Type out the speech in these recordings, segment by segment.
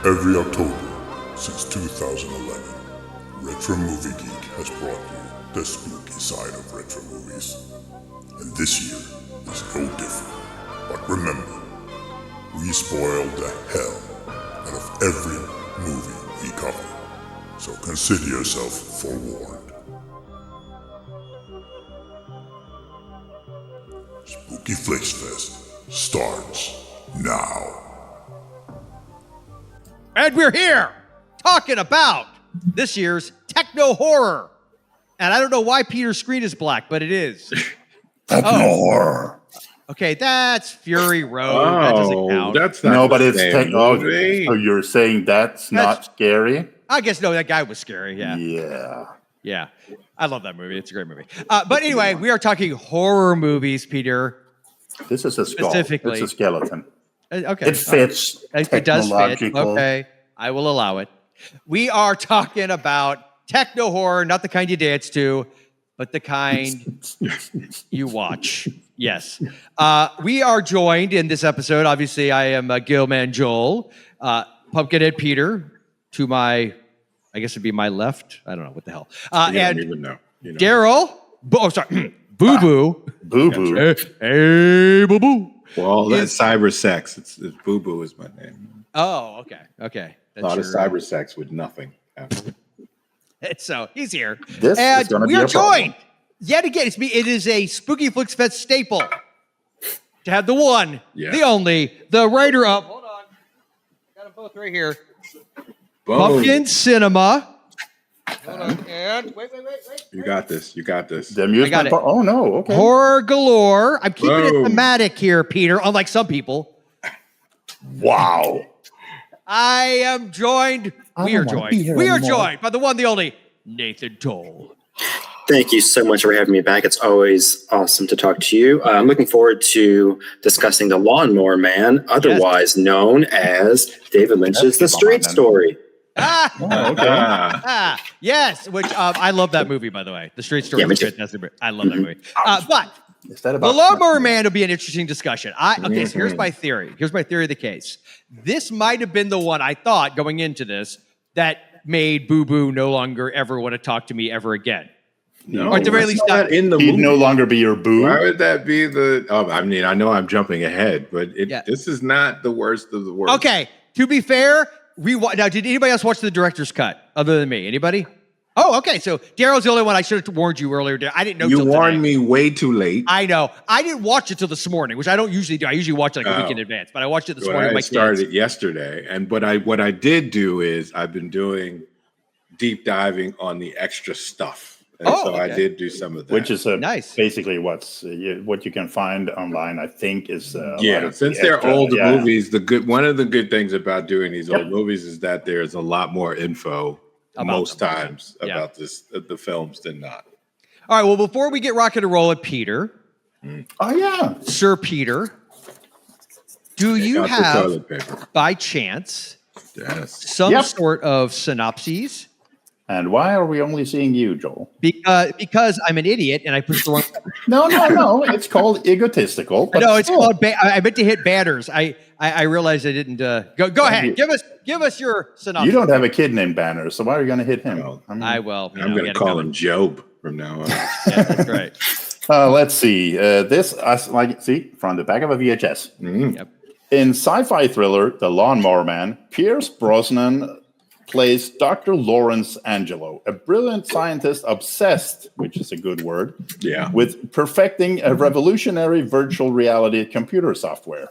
Every October since 2011, Retro Movie Geek has brought you the spooky side of retro movies. And this year is no different. But remember, we spoil the hell out of every movie we cover. So consider yourself forewarned. Spooky Flix Fest starts now. And we're here talking about this year's techno horror. And I don't know why Peter's screen is black, but it is. Techno horror. Okay, that's Fury Road. That doesn't count. That's not No, but the it's same techno. movie. So you're saying that's not scary? I guess no, that guy was scary. Yeah. I love that movie. It's a great movie. But anyway, we are talking horror movies, Peter. This is a skull. Specifically. It's a skeleton. Okay. It fits. It does fit. Technological. Okay. I will allow it. We are talking about techno horror, not the kind you dance to, but the kind you watch. Yes. We are joined in this episode. Obviously, I am Gilman Joel, Pumpkinhead Peter, to my, I guess it'd be my left. I don't know what the hell. You don't And even know. You know. Daryl. Boo Boo. Boo Boo. Hey, Boo Boo. Well, that's cyber sex. It's Boo Boo is my name. Oh, okay. A lot of cyber sex with nothing. So he's here. This and is going to be we are a problem. joined yet again. It is a Spooky Flix Fest staple to have the one, the only, the writer of. Hold on, got them both right here. Boom. Pumpkin Cinema. Hold on, and wait. You got this. You got this. The amusement I got it. park. Oh no. Okay. Horror galore. I'm keeping it Whoa. thematic here, Peter. Unlike some people, Wow. I am joined. We are don't wanna joined. be here We are anymore. joined by the one, the only, Nathan Tolle. Thank you so much for having me back. It's always awesome to talk to you. I'm looking forward to discussing the Lawnmower Man, otherwise known as David Lynch's The Street Story. Okay. Yes, which I love that movie, by the way. The Street Story Yeah, me is a too. fantastic movie. I love that movie. But Is that the about Lawnmower Man will be an interesting discussion. So here's my theory. Here's my theory of the case. This might have been the one I thought going into this that made Boo Boo no longer ever want to talk to me ever again. No, Or at the very least, not in the He'd movie. no longer be your boo. Why would that be the? Oh, I mean, I know I'm jumping ahead, but this is not the worst of the worst. Okay, to be fair, now did anybody else watch the director's cut other than me? Anybody? Oh, okay. So Daryl's the only one. I should have warned you earlier. I didn't know. You till warned today. me way too late. I know. I didn't watch it till this morning, which I don't usually do. I usually watch it like a week in advance, but I watched it this morning with my I started kids. it yesterday, and what I did do is I've been doing deep diving on the extra stuff, and so I did do some of that. Which is Nice. basically what you can find online. I think is since they're old movies, one of the good things about doing these old movies is that there's a lot more info most times about the films than not. All right. Well, before we get rocking and rolling, Peter. Oh yeah, Sir Peter, do you Out the have, toilet paper. by chance, Yes. some sort of synopses? And why are we only seeing you, Joel? Because I'm an idiot and I pushed the wrong button. No. It's called egotistical. But No, it's still. called. I meant to hit banners. I realized I didn't. Go ahead. Give us your synopsis. You don't have a kid named Banner, so why are you going to hit him? No. I will. I'm going to call him Jobe from now on. Yeah, that's right. Let's see. This from the back of a VHS. Yep. In sci-fi thriller The Lawnmower Man, Pierce Brosnan plays Dr. Lawrence Angelo, a brilliant scientist obsessed, which is a good word, with perfecting a revolutionary virtual reality computer software.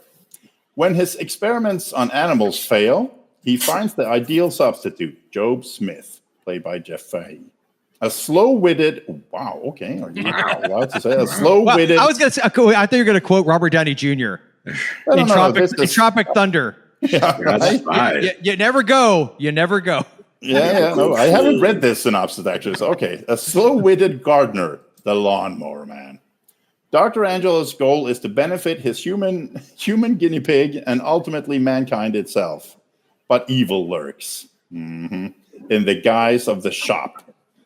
When his experiments on animals fail, he finds the ideal substitute, Jobe Smith, played by Jeff Fahey. A slow-witted, wow, okay, are you allowed to say a slow-witted? I was going to say, I thought you were going to quote Robert Downey Jr. in Tropic Thunder. Yeah, That's fine. You never go. You never go. Yeah. No, I haven't read this synopsis actually. So, okay, a slow-witted gardener, the Lawnmower Man. Dr. Angelo's goal is to benefit his human guinea pig and ultimately mankind itself. But evil lurks in the guise of the Shop,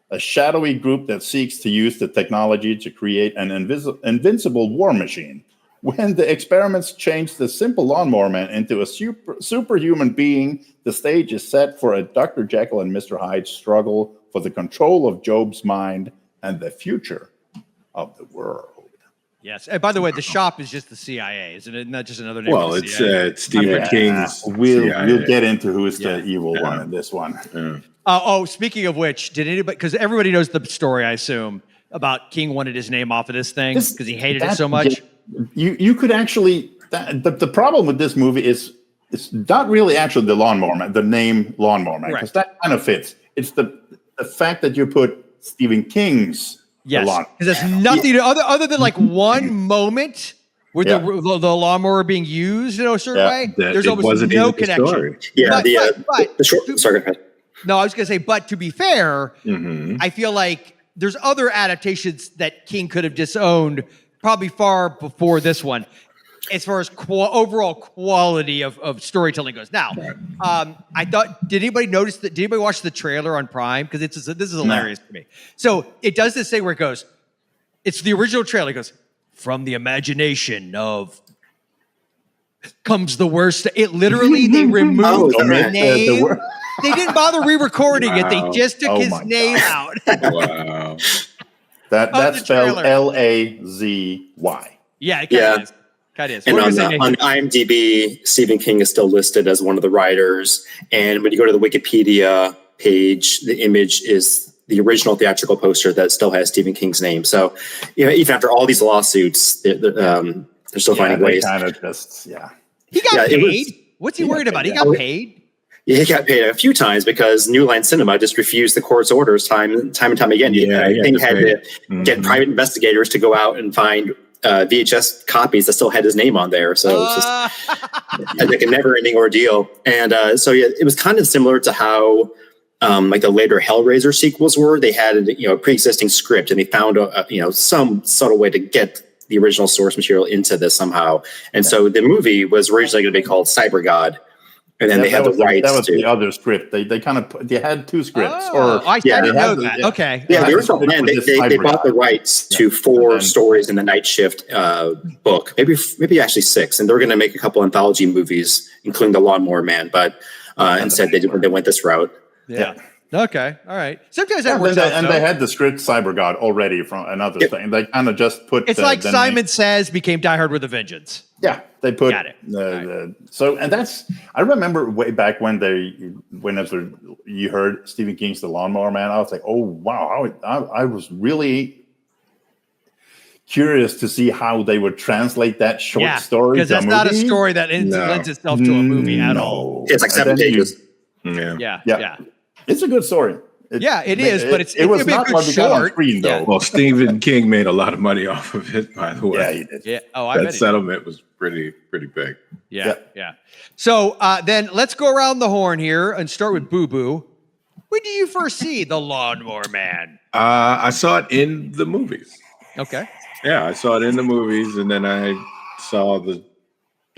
a shadowy group that seeks to use the technology to create an invincible war machine when the experiments change the simple Lawnmower Man into a superhuman being, the stage is set for a Dr. Jekyll and Mr. Hyde struggle for the control of Jobe's mind and the future of the world. Yes. And by the way, the shop is just the CIA, isn't it? Not just another name. Well, it's Stephen King's. We'll get into who's the evil one in this one. Speaking of which, did anybody? Because everybody knows the story, I assume, about King wanted his name off of this thing because he hated it so much. You could actually. The problem with this movie is it's not really actually the Lawnmower Man, the name Lawnmower Man, because that kind of fits. It's the fact that you put Stephen King's. Yes, because there's nothing other than like one moment with the lawnmower being used in a certain way. There's almost no connection. Sorry. No, I was going to say, but to be fair, I feel like there's other adaptations that King could have disowned probably far before this one, as far as overall quality of storytelling goes. Now, I thought, did anybody notice that? Did anybody watch the trailer on Prime? Because this is hilarious to me. So it does this thing where it goes, it's the original trailer. It goes, from the imagination of comes the worst. It literally, they removed the name. They didn't bother re-recording it. They just took his name out. Wow. That's spelled Lazy. Yeah, it kind of is. And on IMDb, Stephen King is still listed as one of the writers. And when you go to the Wikipedia page, the image is the original theatrical poster that still has Stephen King's name. So, even after all these lawsuits, they're still finding ways. Kind of just, He got paid. What's he worried about? He got paid. Yeah, he got paid a few times because New Line Cinema just refused the court's orders time and time again. King had to get private investigators to go out and find VHS copies that still had his name on there. So it was just like a never-ending ordeal. And it was kind of similar to how like the later Hellraiser sequels were. They had a pre-existing script, and they found some subtle way to get the original source material into this somehow. And so the movie was originally going to be called Cyber God. And then they had the rights. That was the other script. They had two scripts. I didn't know that. Okay. Yeah, the original plan. They bought the rights to 4 stories in the Night Shift book, maybe actually 6, and they were going to make a couple anthology movies, including The Lawnmower Man. But instead, they went this route. Yeah. Okay. All right. Sometimes that works out. And they had the script Cyber God already from another thing. They kind of just put. It's like Simon Says became Die Hard with a Vengeance. Yeah, they put. Got it. So, and that's. I remember way back when you heard Stephen King's The Lawnmower Man. I was like, oh wow! I was really curious to see how they would translate that short story. Because that's not a story that lends itself to a movie at all. It's like 7 pages. Yeah. It's a good story. It is, but it was not what we got on screen, though. Well, Stephen King made a lot of money off of it, by the way. Yeah, he did. Yeah. Oh, I bet that settlement was pretty big. Yeah. So then let's go around the horn here and start with Boo Boo. When did you first see The Lawnmower Man? I saw it in the movies. Okay. Yeah, I saw it in the movies, and then I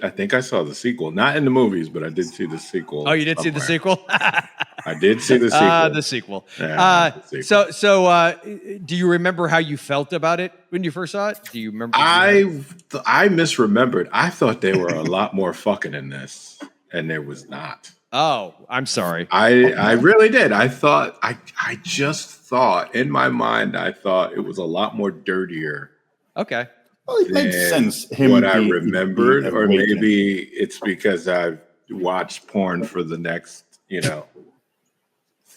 think I saw the sequel. Not in the movies, but I did see the sequel. Oh, you did see the sequel? I did see the sequel. The sequel. Yeah, the sequel. So, do you remember how you felt about it when you first saw it? Do you remember? I misremembered. I thought there were a lot more fucking in this, and there was not. Oh, I'm sorry. I really did. I thought I just thought in my mind it was a lot more dirtier. Okay. Well, it makes sense. What I remembered, or maybe it's because I've watched porn for the next,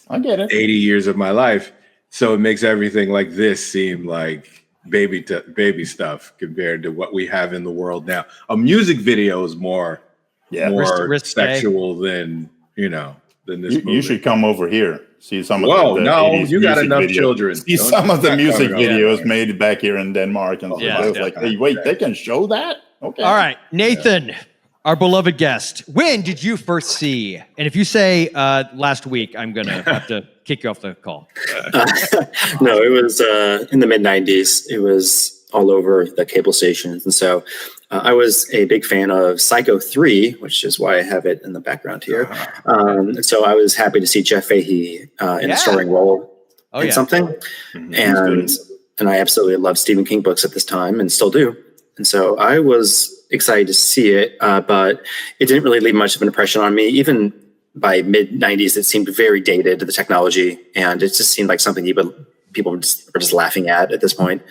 I get it, 80 years of my life. So it makes everything like this seem like baby stuff compared to what we have in the world now. A music video is more sexual than this movie. You should come over here. See some of you got enough videos. Children. See some of the music videos made back here in Denmark. And I was like, hey, wait, they can show that? Okay. All right. Nathan, our beloved guest, when did you first see? And if you say last week, I'm going to have to kick you off the call. No, it was in the mid-90s. It was all over the cable stations. And so I was a big fan of Psycho 3, which is why I have it in the background here. So I was happy to see Jeff Fahey in a starring role in something. And I absolutely loved Stephen King books at this time and still do. And so I was excited to see it, but it didn't really leave much of an impression on me. Even by mid-90s, it seemed very dated to the technology, and it just seemed like something people were just laughing at this point.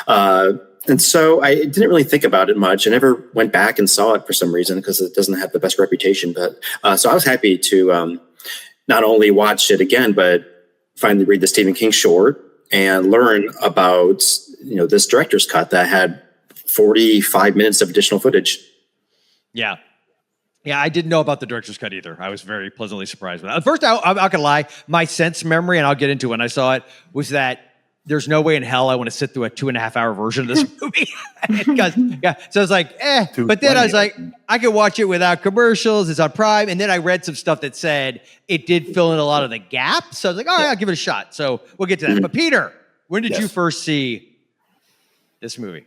And so I didn't really think about it much. I never went back and saw it for some reason because it doesn't have the best reputation. But so I was happy to not only watch it again, but finally read the Stephen King short and learn about this director's cut that had 45 minutes of additional footage. Yeah. Yeah, I didn't know about the director's cut either. I was very pleasantly surprised with that. At first, I'm not going to lie, my sense memory, and I'll get into when I saw it, was that there's no way in hell I want to sit through a 2.5-hour version of this movie. So I was like, But then I was like, I could watch it without commercials. It's on Prime. And then I read some stuff that said it did fill in a lot of the gaps. So I was like, all right, I'll give it a shot. So we'll get to that. But Peter, when did you first see this movie?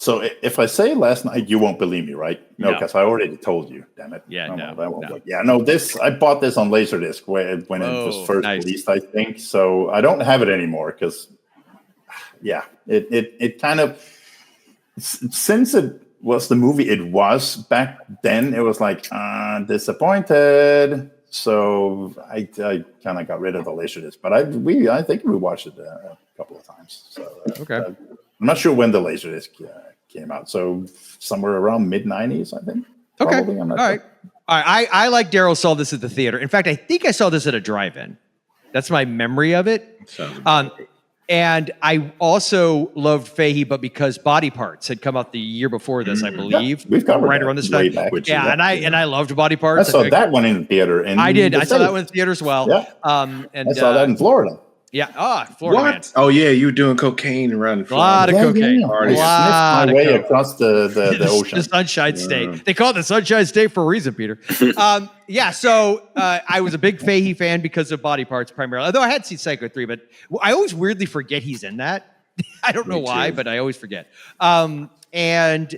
So if I say last night, you won't believe me, right? No, because I already told you. Damn it. Yeah, I bought this on Laserdisc when it was first released, I think. So I don't have it anymore because, it kind of, since it was the movie it was back then, it was like disappointed. So I kind of got rid of the Laserdisc, but I think we watched it a couple of times. So I'm not sure when the Laserdisc came out. So somewhere around mid-90s, I think. Okay. Probably. All right. I like Daryl saw this at the theater. In fact, I think I saw this at a drive-in. That's my memory of it. And I also loved Fahey, but because Body Parts had come out the year before this, I believe. We've covered right around this time. And I loved Body Parts. I saw that one in the theater. I did. I saw that one in the theater as well. Yeah. And I saw that in Florida. Yeah. Florida. What? Man. Oh yeah, you were doing cocaine around Florida. A lot of cocaine. I sniffed my way across the ocean. The Sunshine State. They call it the Sunshine State for a reason, Peter. So I was a big Fahey fan because of Body Parts primarily. Although I had seen Psycho 3, but I always weirdly forget he's in that. I don't know why, but I always forget. And then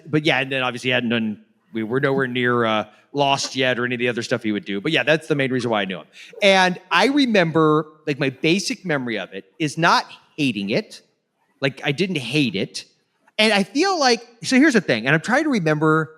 obviously hadn't done. We were nowhere near Lost yet or any of the other stuff he would do. But yeah, that's the main reason why I knew him. And I remember, like, my basic memory of it is not hating it. Like, I didn't hate it. And I feel like, so here's the thing, and I'm trying to remember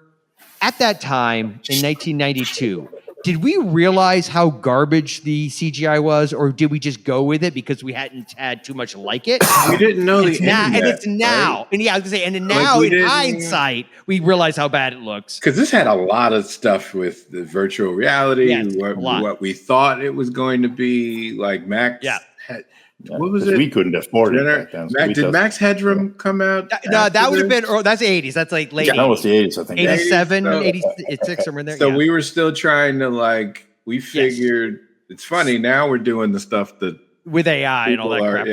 at that time in 1992, did we realize how garbage the CGI was, or did we just go with it because we hadn't had too much like it? We didn't know the internet, and it's now. Right? And yeah, I was gonna say, and then now in hindsight, we realize how bad it looks. Because this had a lot of stuff with the virtual reality, what we thought it was going to be. Like Max had, what was it? We couldn't afford it back then. Did Max Headroom come out? No, that would have been, that's the 80s. That's like late 80s. That was the 80s, I think. 87, 86, somewhere in there. So we were still trying to, we figured, it's funny, now we're doing the stuff that with AI and all that crap.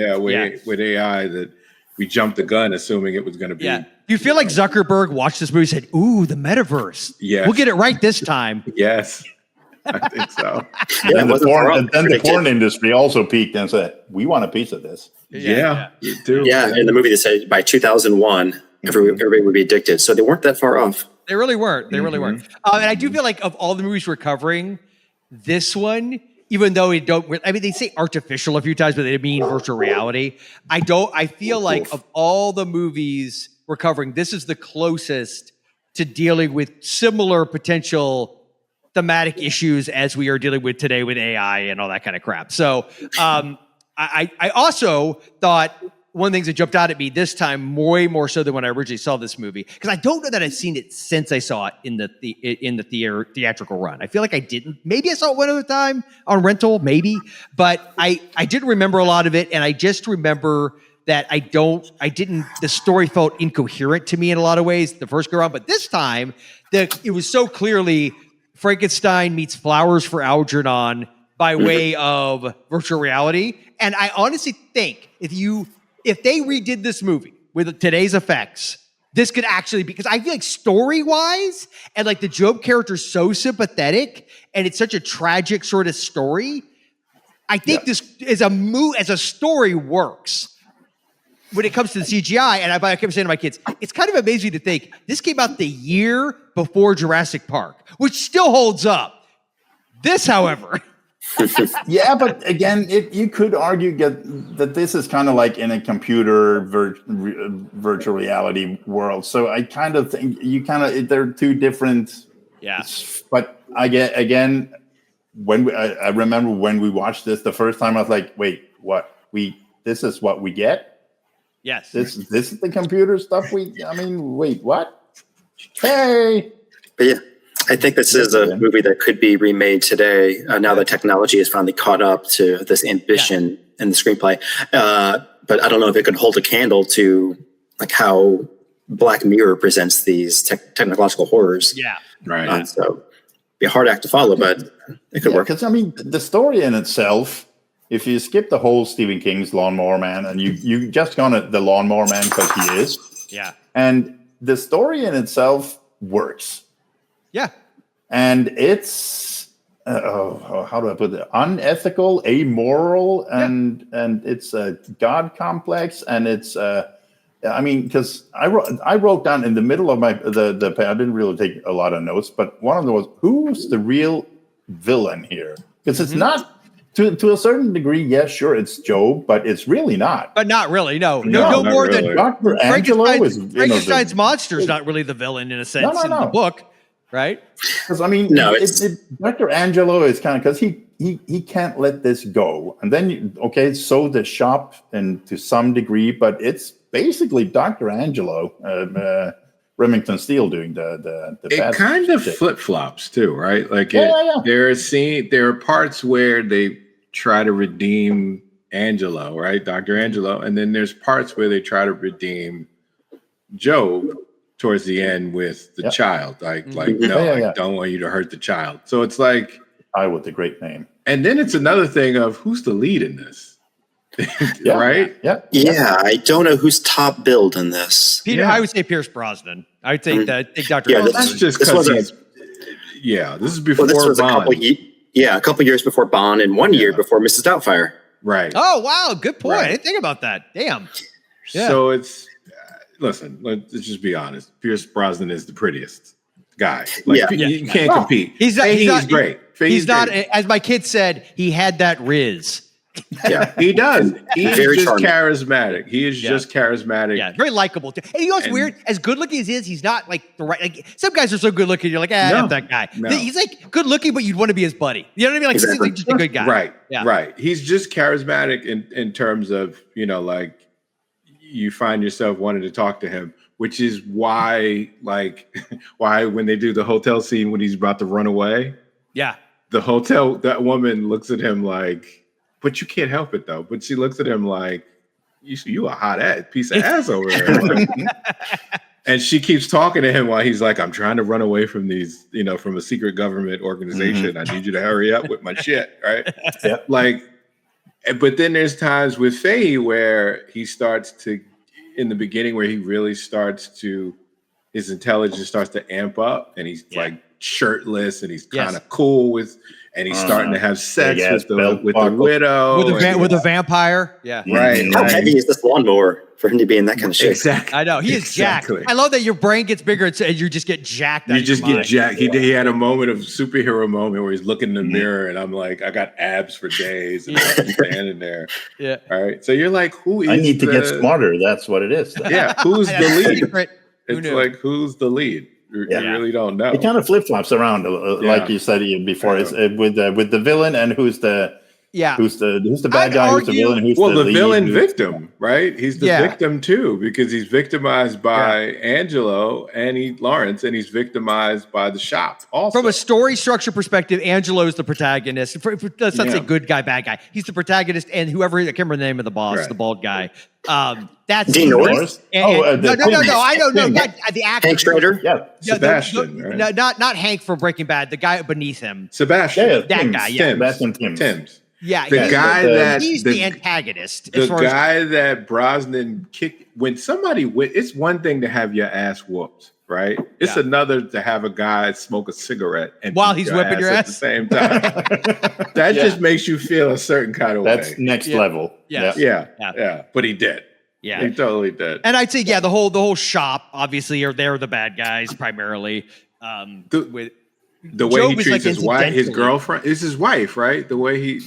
With AI that we jumped the gun assuming it was going to be. Yeah. Do you feel like Zuckerberg watched this movie and said, ooh, the metaverse? Yeah. We'll get it right this time. Yes. I think so. And the porn industry also peaked and said, we want a piece of this. Yeah, you do. Yeah, in the movie they said by 2001, everybody would be addicted. So they weren't that far off. They really weren't. They really weren't. And I do feel like of all the movies we're covering, this one, even though they say artificial a few times, but they mean virtual reality. I feel like of all the movies we're covering, this is the closest to dealing with similar potential thematic issues as we are dealing with today with AI and all that kind of crap. So I also thought one of the things that jumped out at me this time, way more so than when I originally saw this movie, because I don't know that I've seen it since I saw it in the theatrical run. I feel like I didn't. Maybe I saw it one other time on rental, maybe, but I didn't remember a lot of it, and I just remember that the story felt incoherent to me in a lot of ways the first go around, but this time it was so clearly Frankenstein meets Flowers for Algernon by way of virtual reality. And I honestly think if they redid this movie with today's effects, this could actually be, because I feel like story-wise, and like the Jobe character is so sympathetic, and it's such a tragic sort of story. I think this as a story works. When it comes to the CGI, and I kept saying to my kids, it's kind of amazing to think this came out the year before Jurassic Park, which still holds up. This, however, Yeah, but again, you could argue that this is kind of like in a computer virtual reality world. So I kind of think they're two different. Yeah. But again, when I remember when we watched this the first time, I was like, wait, what? This is what we get? Yes. This is the computer stuff wait, what? Hey. But yeah, I think this is a movie that could be remade today. Now that technology has finally caught up to this ambition in the screenplay. But I don't know if it could hold a candle to like how Black Mirror presents these technological horrors. Yeah. Right. So it'd be a hard act to follow, but it could work. Because the story in itself, if you skip the whole Stephen King's Lawnmower Man and you just gone at the Lawnmower Man because he is. Yeah. And the story in itself works. Yeah. And it's how do I put it? Unethical, amoral, and it's a God complex, and it's because I wrote down in the middle of the I didn't really take a lot of notes, but one of them was, who's the real villain here? Because it's not to a certain degree. Yes, sure, it's Jobe, but it's really not. But not really. No not more really. than Dr. Angelo is Frankenstein's monster is not really the villain in a sense in the book. Right? Because No, Dr. Angelo is kind of because he can't let this go, and then so the shop and to some degree, but it's basically Dr. Angelo, Remington Steele doing the it kind of flip flops too, right? Like there are parts where they try to redeem Angelo, right, Dr. Angelo, and then there's parts where they try to redeem Jobe towards the end with the child, I don't want you to hurt the child. So it's like with the great name. And then it's another thing of who's the lead in this, right? Yeah. I don't know who's top billed in this. Peter, I would say Pierce Brosnan. I would think Dr. Yeah, Brosnan. That's just because this is before Bond. A couple years before Bond and 1 year before Mrs. Doubtfire. Right. Oh wow, good point. Right. I didn't think about that. Damn. Yeah. So it's. Listen, let's just be honest. Pierce Brosnan is the prettiest guy. You can't compete. He's great. He's not, as my kid said, he had that Riz. Yeah, he does. He is Very just charming. charismatic. He is just charismatic. Yeah, very likable too. And you know what's weird? As good looking as he is, he's not like the right. Like some guys are so good looking, you're like, F that guy. No. He's like good looking, but you'd want to be his buddy. You know what I mean? Like he's like just a good guy. Right. Yeah. Right. He's just charismatic in terms of like you find yourself wanting to talk to him. Which is why when they do the hotel scene when he's about to run away, that woman looks at him like, but you can't help it though. But she looks at him like, you a hot ass piece of ass over there. And she keeps talking to him while he's like, I'm trying to run away from these, from a secret government organization. I need you to hurry up with my shit, right? But then there's times with Fahey where he starts to. In the beginning where he really his intelligence starts to amp up and he's like shirtless and he's kind of cool and he's starting to have sex with the widow. With a vampire. Yeah. Right. How heavy is this lawnmower for him to be in that kind of shape? Exactly. I know. He is jacked. I love that your brain gets bigger and you just get jacked. You just get jacked. He had a moment of superhero moment where he's looking in the mirror and I'm like, I got abs for days and I'm standing there. Yeah. All right. So you're like, who is I need to get smarter. That's what it is. Yeah. Who's the lead? It's like, who's the lead? You really don't know. It kind of flip flops around, like you said before. It's with the villain and who's the bad guy, who's the villain, who's the villain victim, right? He's the victim too because he's victimized by Angelo and Lawrence, and he's victimized by the shop. Also, from a story structure perspective, Angelo's the protagonist. Let's not say good guy, bad guy. He's the protagonist, and whoever I can't remember the name of the boss, the bald guy. That's Dean Norris. No. I don't know. Not the actor. Hank Schrader. Yeah, Sebastian. Right? Not Hank from Breaking Bad. The guy beneath him. Sebastian. That guy. Yeah. Sebastian Timms. Yeah, he's the antagonist. The guy that Brosnan kicked when somebody it's one thing to have your ass whooped, right? It's another to have a guy smoke a cigarette and while he's whipping your ass at the same time. That just makes you feel a certain kind of way. That's next level. Yeah. But he did. Yeah, he totally did. And I'd say the whole shop obviously they're the bad guys primarily. The way Jobe he is, treats like, his wife, his incidentally. girlfriend, is his wife, right? The way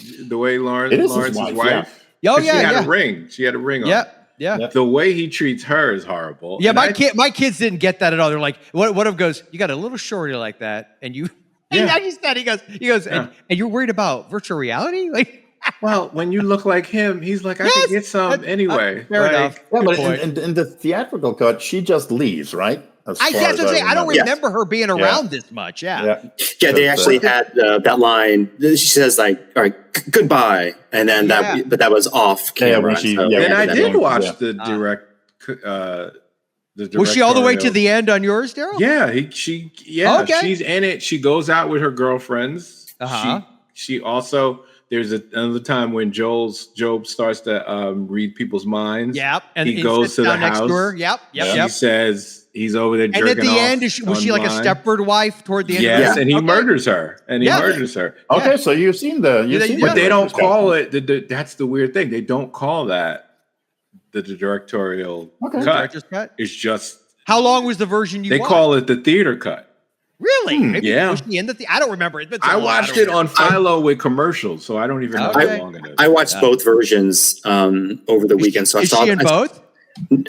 Lawrence's wife. Oh, She had a ring. She had a ring on. Yeah. The way he treats her is horrible. Yeah, And my kids didn't get that at all. They're like, one of them goes, "You got a little shorty like that," and you. Yeah. He goes, and you're worried about virtual reality, like. Well, when you look like him, he's like, I can get some anyway. Fair enough. Yeah, but Good in the theatrical cut, she just leaves, right? I don't remember her being around this much. Yeah, they actually had that line. She says like, "All right, goodbye," and then but that was off camera. And I did watch the direct. Was she all the way to the end on yours, Daryl? Yeah, she's in it. She goes out with her girlfriends. She also. There's another time when Jobe starts to read people's minds. Yep. And he goes to the house. Next to her. Yep. He says he's over there jerking off. And at the end, was she like a Stepford wife toward the end? Yes, and he murders her. Okay, so you've seen but they don't call it. That's the weird thing. They don't call that the directorial cut. Director's cut. It's just. How long was the version you watched? They call it the theater cut. Really? Maybe yeah. Was she in I don't remember it. I watched it on Philo with commercials, so I don't even know how long it is. I watched both versions over the weekend. So is she in both?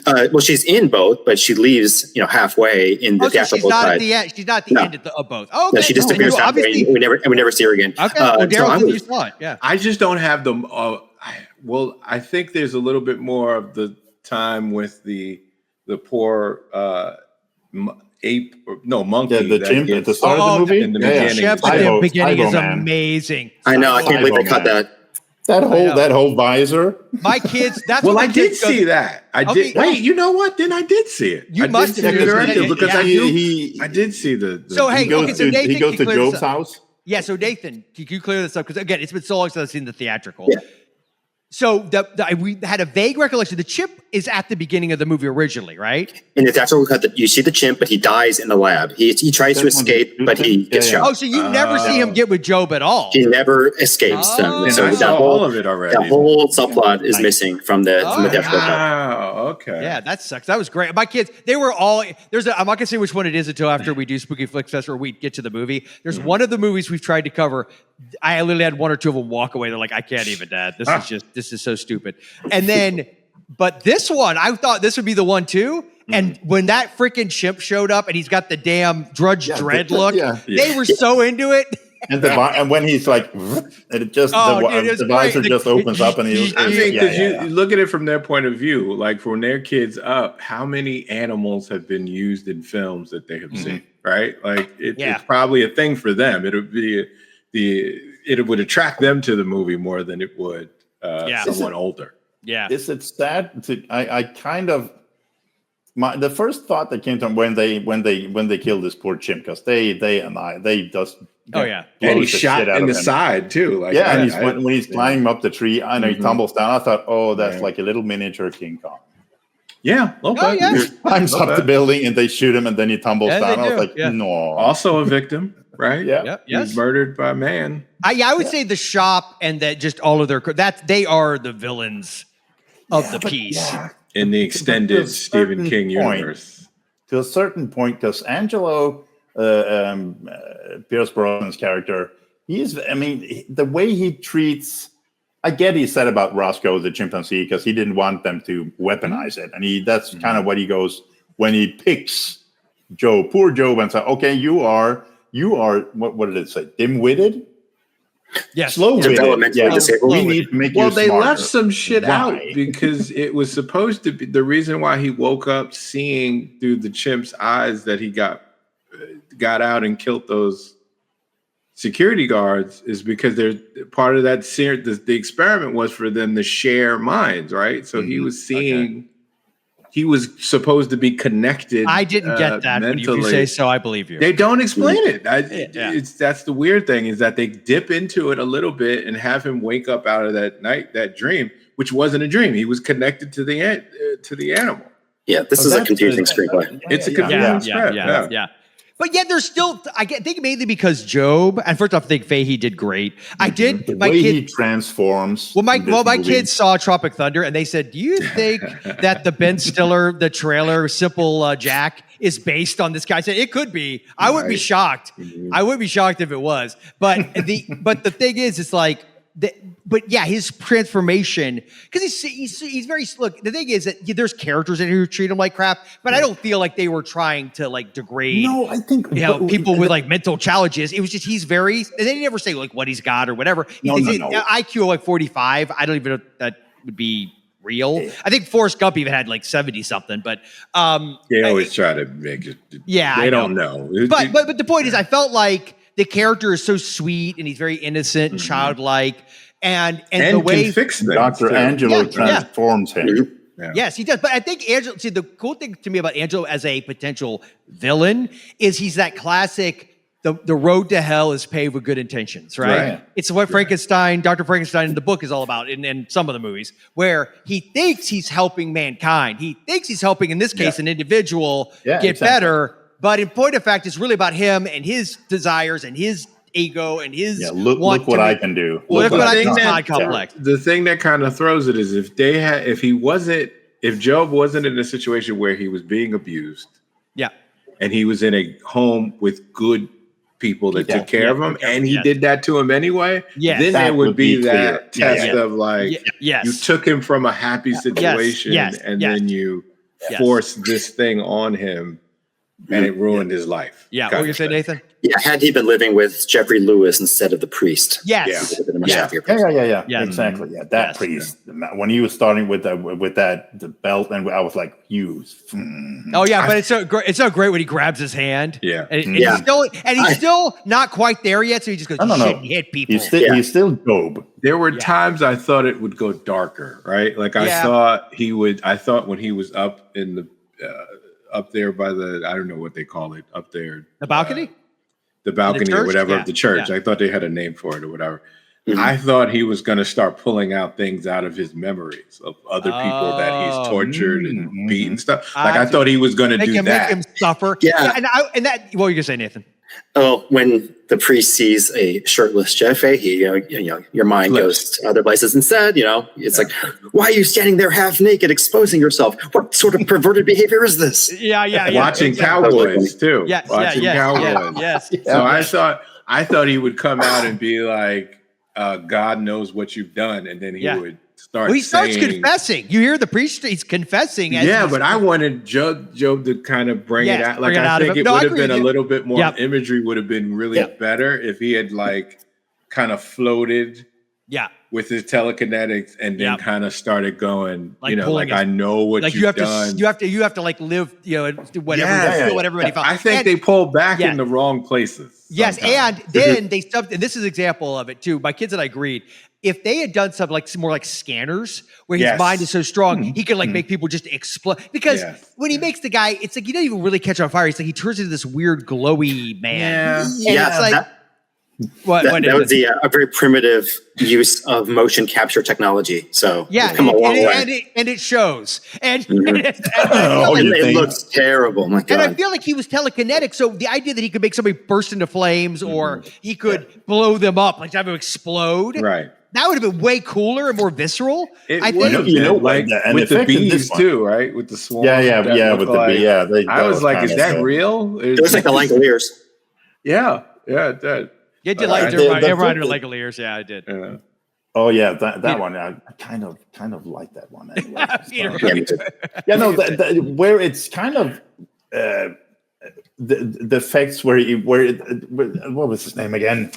Well, she's in both, but she leaves, halfway in the theatrical cut. She's not at the end of both. Oh, okay. No, she just appears halfway. And we never see her again. Okay. Daryl, you saw it. Yeah. I just don't have the. Well, I think there's a little bit more of the time with the poor. Monkey. The chimp at the start of the movie. In the beginning, the beginning is amazing. I know. I can't believe they cut that. That whole visor. My kids. That's well, I did see that. I did. Wait, you know what? Then I did see it. You must have because I did see the. So hey, he goes to Jobe's house. Yeah. So Nathan, can you clear this up? Because again, it's been so long since I've seen the theatrical. Yeah. So we had a vague recollection. The chimp is at the beginning of the movie originally, right? In the theatrical cut, you see the chimp, but he dies in the lab. He tries to escape, but he gets shot. Oh, so you never see him get with Jobe at all? He never escapes them. So I saw all of it already. The whole subplot is missing from the theatrical cut. Oh, okay. Yeah, that sucks. That was great. My kids, they were all. I'm not gonna say which one it is until after we do Spooky Flix Fest or we get to the movie. There's one of the movies we've tried to cover. I literally had one or two of them walk away. They're like, I can't even, Dad. This is so stupid. And then, but this one, I thought this would be the one too. And when that freaking chimp showed up and he's got the damn Judge Dredd look, they were so into it. And when he's like, and it just the visor just opens up and he. I mean, because you look at it from their point of view, like from their kids up, how many animals have been used in films that they have seen, right? Like it's probably a thing for them. It would be it would attract them to the movie more than it would someone older. Yeah, it's sad. I kind of the first thought that came to me when they killed this poor chimp, because they just and he shot in the side too. Like and when he's climbing up the tree and he tumbles down, I thought, that's like a little miniature King Kong. Yeah, okay. He climbs up the building and they shoot him and then he tumbles down. I was like, no. Also a victim, right? Yeah. He was murdered by a man. I would say the shop and that just all of their they are the villains of the piece. Yeah. In the extended Stephen King universe. To a certain point, because Angelo, Pierce Brosnan's character, the way he treats, I get he said about Roscoe the chimpanzee because he didn't want them to weaponize it. And that's kind of what he goes when he picks poor Jobe, and says, okay, you are, what did it say? Dim-witted? Yes. Slow-witted. Yeah. We need to make you they smarter. left some shit out because it was supposed to be the reason why he woke up seeing through the chimp's eyes that he got out and killed those security guards is because they're part of that the experiment was for them to share minds, right? So he was seeing he was supposed to be connected. I didn't get that, but if you say so, I believe you. They don't explain it. That's the weird thing is that they dip into it a little bit and have him wake up out of that dream, which wasn't a dream. He was connected to the animal. Yeah, this is a confusing screenplay. It's a confusing script. Yeah. But yet there's still, I think mainly because Jobe, and first off, I think Fahey did great. The way he transforms. Well, my kids saw Tropic Thunder and they said, do you think that the Ben Stiller, the trailer, Simple Jack, is based on this guy. So it could be. I wouldn't be shocked. I wouldn't be shocked if it was. But the thing is, it's like. But yeah, his transformation, because he's very look. The thing is that there's characters in here who treat him like crap, but I don't feel like they were trying to like degrade. No, I think people with like mental challenges. It was just he's very. They never say like what he's got or whatever. No. IQ of like 45. I don't even know if that would be real. I think Forrest Gump even had like 70 something. But they always try to make it. Yeah, they don't know. But the point is, I felt like. The character is so sweet and he's very innocent and childlike, and the way can fix things, Dr. Angelo transforms him. Yeah. Yes, he does. But I think Angelo. See, the cool thing to me about Angelo as a potential villain is he's that classic. The road to hell is paved with good intentions, right? It's what Frankenstein, Dr. Frankenstein in the book is all about, in some of the movies, where he thinks he's helping mankind. He thinks he's helping, in this case, an individual get better. But in point of fact, it's really about him and his desires and his ego and his look what I can do. Look what I can do. Complex. The thing that kind of throws it is if Jobe wasn't in a situation where he was being abused, and he was in a home with good people that took care of him, and he did that to him anyway, then there would be that test of like, you took him from a happy situation, and then you forced this thing on him. And it ruined his life. Yeah, what were you going to say, Nathan? Yeah, had he been living with Jeffrey Lewis instead of the priest. Yes. He would have been a much happier person. Yeah. Exactly. Yeah, that priest. When he was starting with the belt, and I was like, Oh yeah, but it's so great when he grabs his hand. Yeah. And he's still not quite there yet, so he just goes, shit, he hit people. He's still Jobe. There were times I thought it would go darker, right? Like I thought when he was up in the up there by the, I don't know what they call it up there. The balcony? The balcony or whatever of the church. I thought they had a name for it or whatever. I thought he was going to start pulling out things out of his memories of other people that he's tortured and beaten stuff. Like I thought he was going to do that. Make him suffer. Yeah. And that, what were you going to say, Nathan? Oh, when the priest sees a shirtless Jeff Fahey, your mind goes to other places instead. It's like, why are you standing there half naked, exposing yourself? What sort of perverted behavior is this? Watching cowboys too. Watching cowboys. Yes. So I thought he would come out and be like, God knows what you've done, and then he would start. Well, he starts confessing. You hear the priest; he's confessing. But I wanted Jobe to kind of bring it out. Like I think it would have been a little bit more imagery. Would have been really better if he had like kind of floated. With his telekinetics, and then kind of started going, like I know what you've done. You have to like live, whatever, what everybody felt. I think they pulled back in the wrong places. Yes, and then they stopped. And this is an example of it too. My kids and I agreed. If they had done something like more like Scanners, where his mind is so strong, he could like make people just explode. Because when he makes the guy, it's like he doesn't even really catch on fire. It's like he turns into this weird glowy man. It's like. That would be a very primitive use of motion capture technology. So come a long way. And it shows. And it looks terrible. My God. And I feel like he was telekinetic. So the idea that he could make somebody burst into flames or he could blow them up, like have them explode. Right. That would have been way cooler and more visceral. I think like with the bees too, right? With the swarm. With the bee. I was like, is that real? It was like the Langoliers. Yeah, it did. You did like everyone with Langoliers. Yeah, I did. Oh yeah, that one. I kind of like that one. Anyway. Where it's kind of the effects where what was his name again?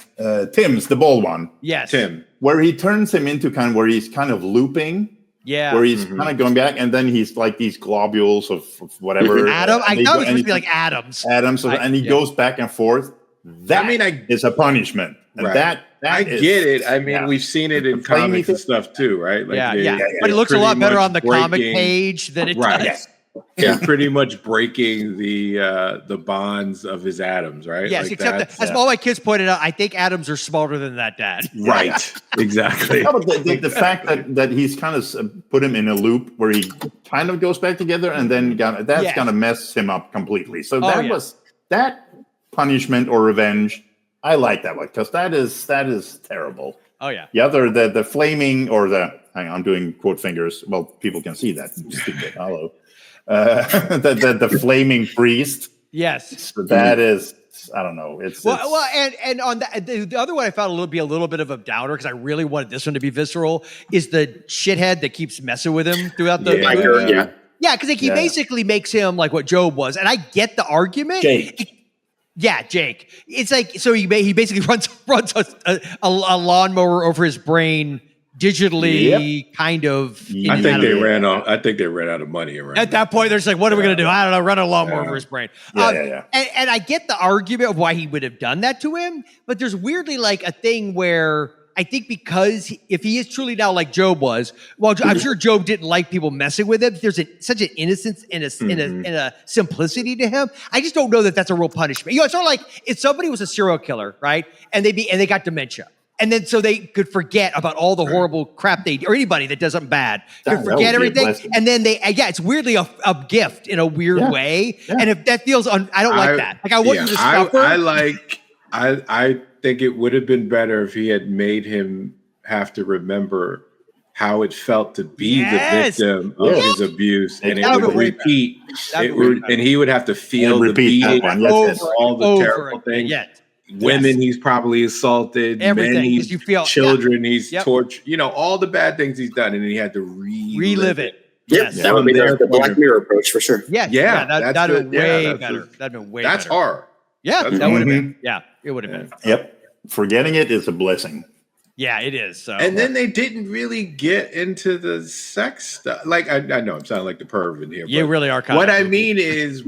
Tim's the bald one. Yes, Tim. Where he turns him into where he's kind of looping. Yeah, where he's kind of going back, and then he's like these globules of whatever. Atom. I thought it was supposed to be like atoms. And he goes back and forth. That is a punishment. And that I get it. I mean, we've seen it in comics and stuff too, right? Like but it looks a lot better on the comic page than it does. Yeah, pretty much breaking the bonds of his atoms, right? Yes, except as all my kids pointed out, I think atoms are smaller than that, Dad. Right, exactly. But the fact that he's kind of put him in a loop where he kind of goes back together, and then that's gonna mess him up completely. So was that punishment or revenge. I like that one because that is terrible. Oh yeah. The other the flaming or the hang on, I'm doing quote fingers. Well, people can see that. Hello. the flaming priest. Yes, So that is, I don't know. It's and on the other one, I found a little bit of a downer because I really wanted this one to be visceral. Is the shithead that keeps messing with him throughout the movie? Yeah, because he basically makes him like what Jobe was, and I get the argument. Jake. Jake. It's like so he basically runs a lawnmower over his brain digitally, kind of. I think they ran out of money around. At that point, they're just like, "What are we going to do? I don't know. Run a lawnmower over his brain." And I get the argument of why he would have done that to him, but there's weirdly like a thing where I think because if he is truly now like Jobe was, well, I'm sure Jobe didn't like people messing with him. There's such an innocence and a simplicity to him. I just don't know that that's a real punishment. You know, it's sort of like if somebody was a serial killer, right? And they got dementia. And then so they could forget about all the horrible crap or anybody that does something bad could forget everything. And then it's weirdly a gift in a weird way. Yeah. And if that feels, I don't like that. Like I want you to suffer. I think it would have been better if he had made him have to remember how it felt to be the victim of his abuse, and it would repeat. And he would have to feel the beating over all the terrible things. Women he's probably assaulted, everything, men he's you feel, children he's tortured, all the bad things he's done, and then he had to relive it. Yes, that would be the Black Mirror approach for sure. That'd been way better. That'd been way better. That's hard. Yeah, that would have been. Yeah, it would have been. Yep. Forgetting it is a blessing. Yeah, it is. So. And then they didn't really get into the sex stuff. Like I know I'm sounding like the perv in here. You really are. What I mean is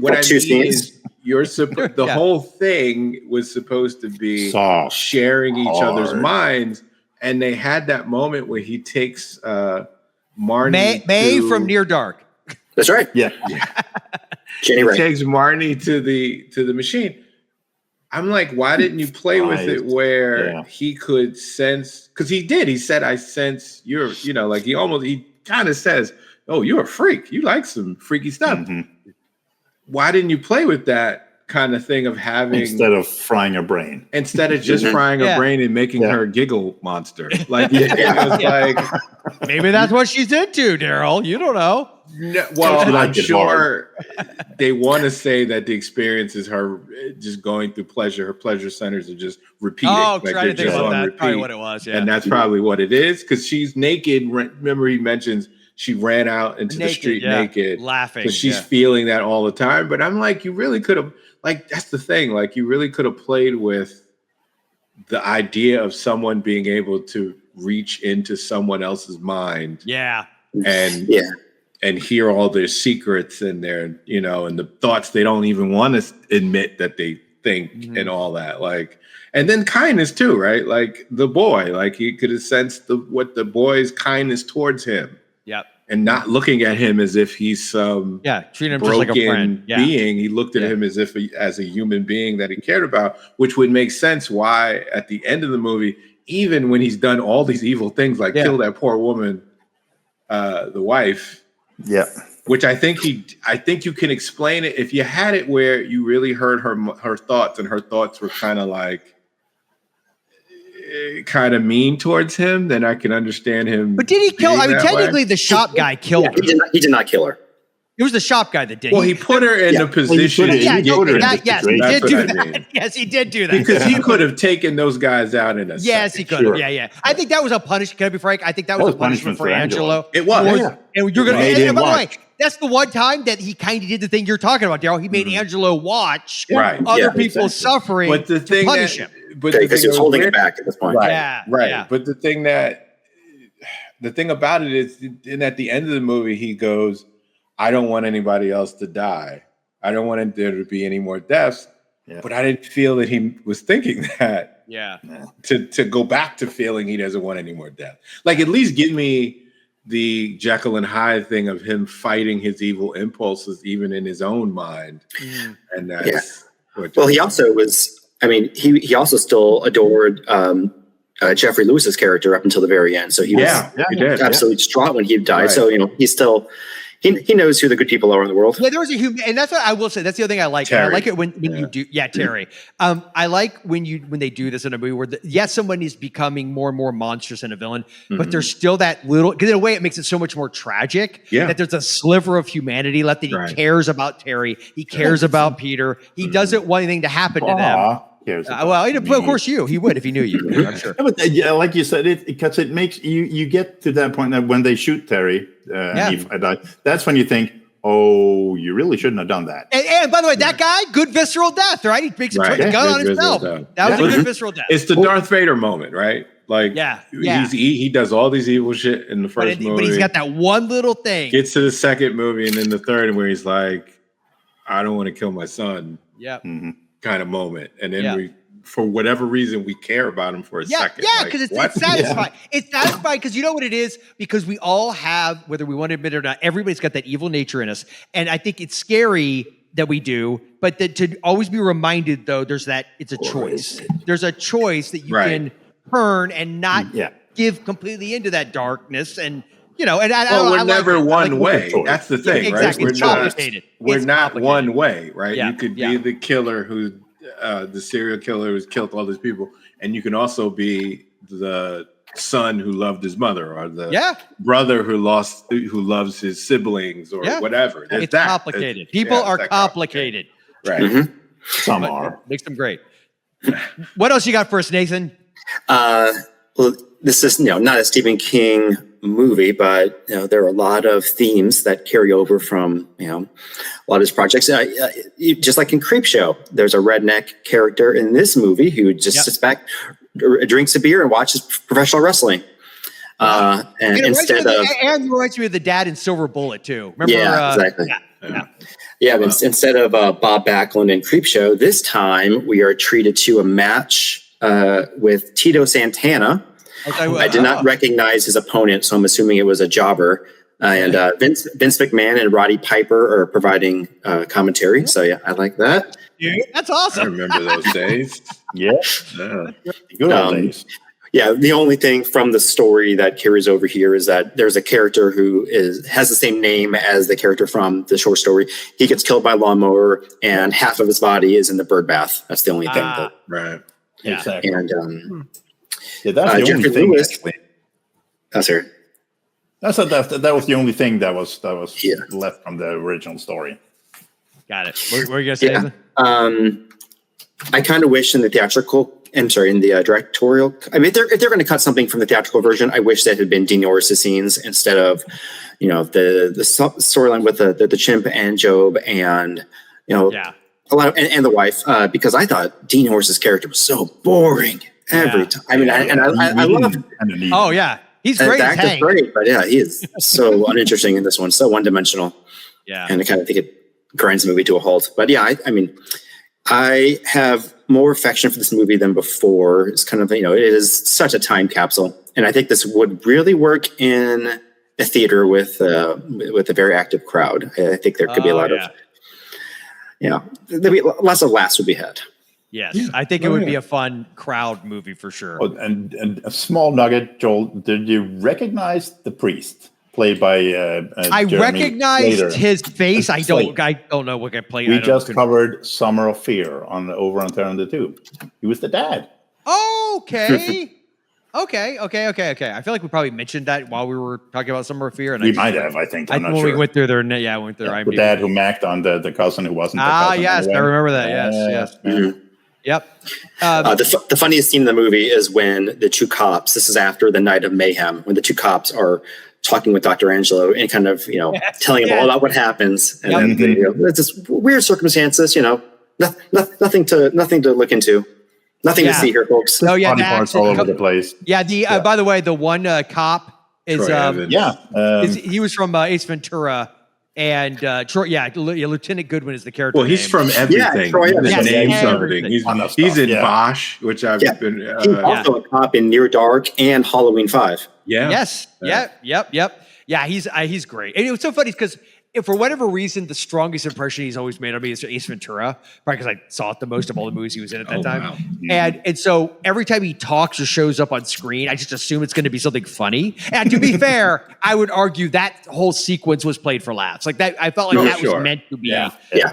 you're the whole thing was supposed to be sharing each other's minds, and they had that moment where he takes Marnie May from Near Dark. That's right. Yeah. Jenny He takes Marnie to the machine. I'm like, why didn't you play with it where he could sense? Because he did. He said, "I sense you're," like he kind of says, "Oh, you're a freak. You like some freaky stuff." Mm-hmm. Why didn't you play with that kind of thing of having instead of frying a brain, instead of just frying a brain and making her a giggle monster? Like, it was like maybe that's what she's into, Daryl. You don't know. No, well, I'm sure they want to say that the experience is her just going through pleasure. Her pleasure centers are just repeating. Oh, like they're just on repeat. Probably what it was, and that's probably what it is because she's naked. Remember, he mentions she ran out into the street naked, laughing because she's feeling that all the time. But I'm like, you really could have. Like that's the thing. Like you really could have played with the idea of someone being able to reach into someone else's mind. Yeah, and hear all their secrets and their, and the thoughts they don't even want to admit that they think and all that. Like, and then kindness too, right? Like the boy, like he could have sensed what the boy's kindness towards him. Yep. And not looking at him as if he's some treating him broken just like a friend. being. He looked at him as if as a human being that he cared about, which would make sense why at the end of the movie, even when he's done all these evil things, like kill that poor woman, the wife. Yeah. Which I think you can explain it if you had it where you really heard her thoughts, and her thoughts were kind of like mean towards him, then I can understand him. But did he kill? I mean, technically, the shop guy killed her. He did not kill her. It was the shop guy that did. Well, he put her in a position. Yes, he did do that. Yes, he did do that. Because he could have taken those guys out in a second. Yes, he could have. Yeah. I think that was a punishment. Can I be frank? I think that was a punishment for Angelo. It was. And you're going to. By the way, that's the one time that he kind of did the thing you're talking about, Daryl. He made Angelo watch other people suffering to punish him. Because he was holding it back at this point. Right. But the thing about it is, and at the end of the movie, he goes, I don't want anybody else to die. I don't want there to be any more deaths. Yeah. But I didn't feel that he was thinking that. Yeah. To go back to feeling he doesn't want any more death. Like, at least give me the Jekyll and Hyde thing of him fighting his evil impulses, even in his own mind. Mm. And that's well, he also was, I mean, he also still adored Jeffrey Lewis's character up until the very end. So he was absolutely distraught when he died. Right. So, he knows who the good people are in the world. Yeah, there was a human, and that's what I will say. That's the other thing I like. Terry. I like it when you do. Yeah, Terry. I like when they do this in a movie where yes, someone is becoming more and more monstrous and a villain, but there's still that little. Because in a way, it makes it so much more tragic. Yeah. That there's a sliver of humanity left. That he cares about Terry. He cares about Peter. He doesn't want anything to happen to them. Of course he would if he knew you. I'm sure. Yeah, but like you said, because it makes you get to that point that when they shoot Terry, that's when you think, oh, you really shouldn't have done that. And by the way, that guy, good visceral death, right? He makes him turn the gun on himself. That was a good visceral death. It's the Darth Vader moment, right? Like, he does all these evil shit in the first movie. But he's got that one little thing. Gets to the second movie and then the third where he's like, I don't want to kill my son. Yeah. Kind of moment. And then we, for whatever reason, we care about him for a second. Yeah, because it's satisfying. It's satisfying because you know what it is? Because we all have, whether we want to admit it or not, everybody's got that evil nature in us. And I think it's scary that we do, but to always be reminded, though, it's a choice. There's a choice that you can turn and not give completely into that darkness. And, we're never one way. That's the thing, exactly. right? It's complicated. We're not one way, right? Yeah. You could be the killer the serial killer who's killed all these people, and you can also be the son who loved his mother, or the brother who loves his siblings, or whatever. It's complicated. People are complicated. Right? Mm-hmm. Some are. Makes them great. What else you got for us, Nathan? Well, this is not a Stephen King movie, but there are a lot of themes that carry over from a lot of his projects. Just like in Creepshow, there's a redneck character in this movie who just sits back, drinks a beer, and watches professional wrestling. And instead of and reminds me of the dad in Silver Bullet too. Remember? Exactly. But instead of Bob Backlund in Creepshow, this time we are treated to a match with Tito Santana. I did not recognize his opponent, so I'm assuming it was a jobber. And Vince McMahon and Roddy Piper are providing commentary. So I like that. That's awesome. I remember those days. Good old days. Yeah, the only thing from the story that carries over here is that there's a character who has the same name as the character from the short story. He gets killed by a lawnmower, and half of his body is in the bird bath. That's the only thing. Right. Yeah. Exactly. And that's the only thing. Actually. That's her. That was the only thing that was left from the original story. Got it. What are you guys saying? I kind of wish in the theatrical. I'm sorry, in the directorial. I mean, if they're going to cut something from the theatrical version, I wish that had been Dean Norris's scenes instead of, the storyline with the chimp and Jobe and a lot of and the wife, because I thought Dean Norris's character was so boring every time. I mean, I love. Oh yeah, he's great. The actor's great, but he is so uninteresting in this one, so one-dimensional. Yeah, and I kind of think it grinds the movie to a halt. But I mean, I have more affection for this movie than before. It's kind of, it is such a time capsule. And I think this would really work in a theater with a very active crowd. I think there could be a lot of, there'd be lots of laughs would be had. Yes, I think it would be a fun crowd movie for sure. Oh, and a small nugget, Joel, did you recognize the priest? Played by I recognized his face. I don't know what guy played. We just covered Summer of Fear over on Terror on the Tube. He was the dad. Okay. Okay. I feel like we probably mentioned that while we were talking about Summer of Fear. And we might have, I think. I'm not sure. We went through their, we went through the dad who macked on the cousin who wasn't the cousin. Yes, anyway. I remember that. Yes. Mm-hmm. Yep. The funniest scene in the movie is when the two cops, this is after the night of mayhem, when the two cops are talking with Dr. Angelo and kind of, telling him all about what happens. And then it's just weird circumstances, nothing to look into. Nothing to see here, folks. Oh, yeah. Body parts all over the place. Yeah. By the way, the one cop is, he was from Ace Ventura. And Troy, Lieutenant Goodwin is the character. Well, he's from everything. He's in Bosch, which I've been. He's also a cop in Near Dark and Halloween 5. Yeah. Yes. Yep. Yeah. He's great. And it was so funny because if for whatever reason, the strongest impression he's always made on me is Ace Ventura, probably because I saw it the most of all the movies he was in at that time. Wow. And so every time he talks or shows up on screen, I just assume it's going to be something funny. And to be fair, I would argue that whole sequence was played for laughs. Like that, I felt like that was meant to be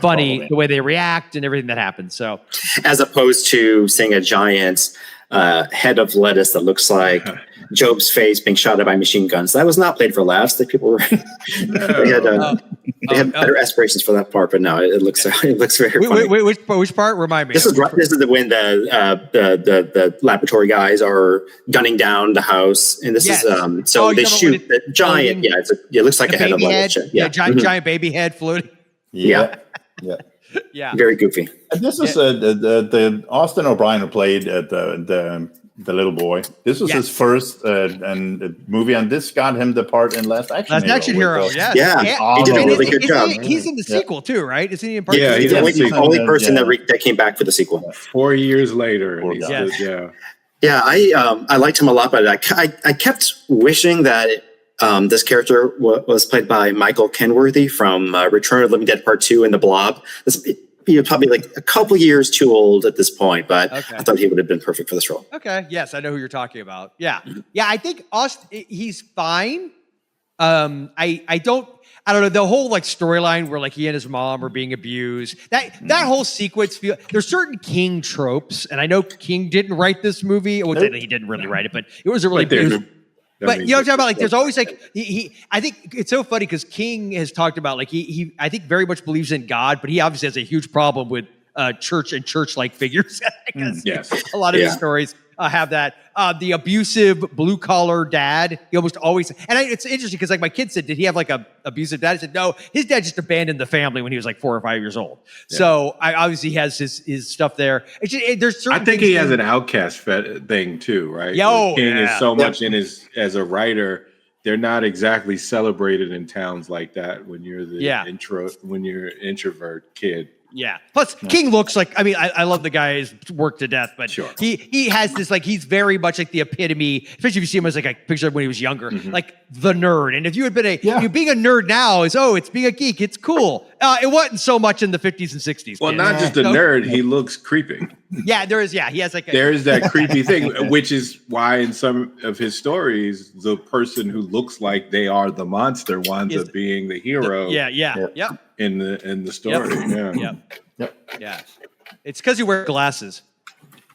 funny, the way they react and everything that happens. So, as opposed to seeing a giant head of lettuce that looks like Jobe's face being shot at by machine guns. That was not played for laughs. The people were they had better aspirations for that part, but no, it looks very funny. Which part? Remind me. This is when the laboratory guys are gunning down the house, and this is so they shoot the giant. It looks like a head of lettuce. Giant baby head floating. Yeah. Very goofy. And this is the Austin O'Brien who played the little boy. This was his first movie, and this got him the part in Last Action Hero. He did a really good job. He's in the sequel too, right? Is he in part? Yeah, he's the only person that came back for the sequel. 4 years later. I liked him a lot, but I kept wishing that this character was played by Michael Kenworthy from Return of the Living Dead Part 2 and The Blob. He was probably like a couple years too old at this point, but I thought he would have been perfect for this role. Okay. Yes, I know who you're talking about. Yeah. Yeah, I think Austin, he's fine. I don't know, the whole like storyline where like he and his mom are being abused. That whole sequence there's certain King tropes, and I know King didn't write this movie. Well, he didn't really write it, but it was a really But you know what I'm talking about? Like, there's always like I think it's so funny because King has talked about like he I think very much believes in God, but he obviously has a huge problem with church and church-like figures. A lot of his stories have that. The abusive blue-collar dad, he almost always, and it's interesting because like my kid said, did he have like a abusive dad? I said, no, his dad just abandoned the family when he was like 4 or 5 years old. Yeah. So I obviously has his stuff there. It's just, there's certain I think he has an outcast thing too, right? King is so much in his, as a writer, they're not exactly celebrated in towns like that when you're when you're an introvert kid. Yeah. Plus, King looks like, I mean, I love the guy's work to death, but he has this, like, he's very much like the epitome, especially if you see him as like a picture of when he was younger, like the nerd. And if you had been you being a nerd now it's being a geek. It's cool. It wasn't so much in the 50s and 60s. Well, not just a nerd, he looks creepy. Yeah, there is. Yeah, he has like there is that creepy thing, which is why in some of his stories, the person who looks like they are the monster winds up being the hero. In the story. Yeah. It's because you wear glasses.